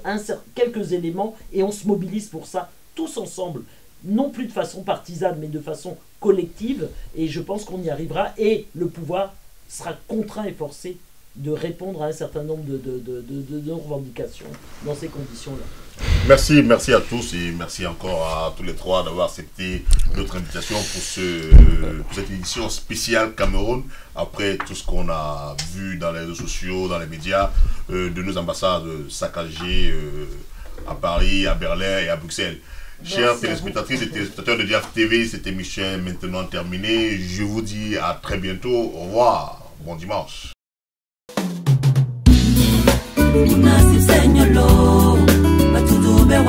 quelques éléments et on se mobilise pour ça, tous ensemble. Non plus de façon partisane, mais de façon collective. Et je pense qu'on y arrivera. Et le pouvoir sera contraint et forcé de répondre à un certain nombre de revendications dans ces conditions-là. Merci à tous et merci encore à tous les trois d'avoir accepté notre invitation pour cette édition spéciale Cameroun, après tout ce qu'on a vu dans les réseaux sociaux, dans les médias, de nos ambassades saccagées à Paris, à Berlin et à Bruxelles. Chers téléspectatrices et téléspectateurs de Diaf TV, cette émission est maintenant terminée. Je vous dis à très bientôt. Au revoir. Bon dimanche.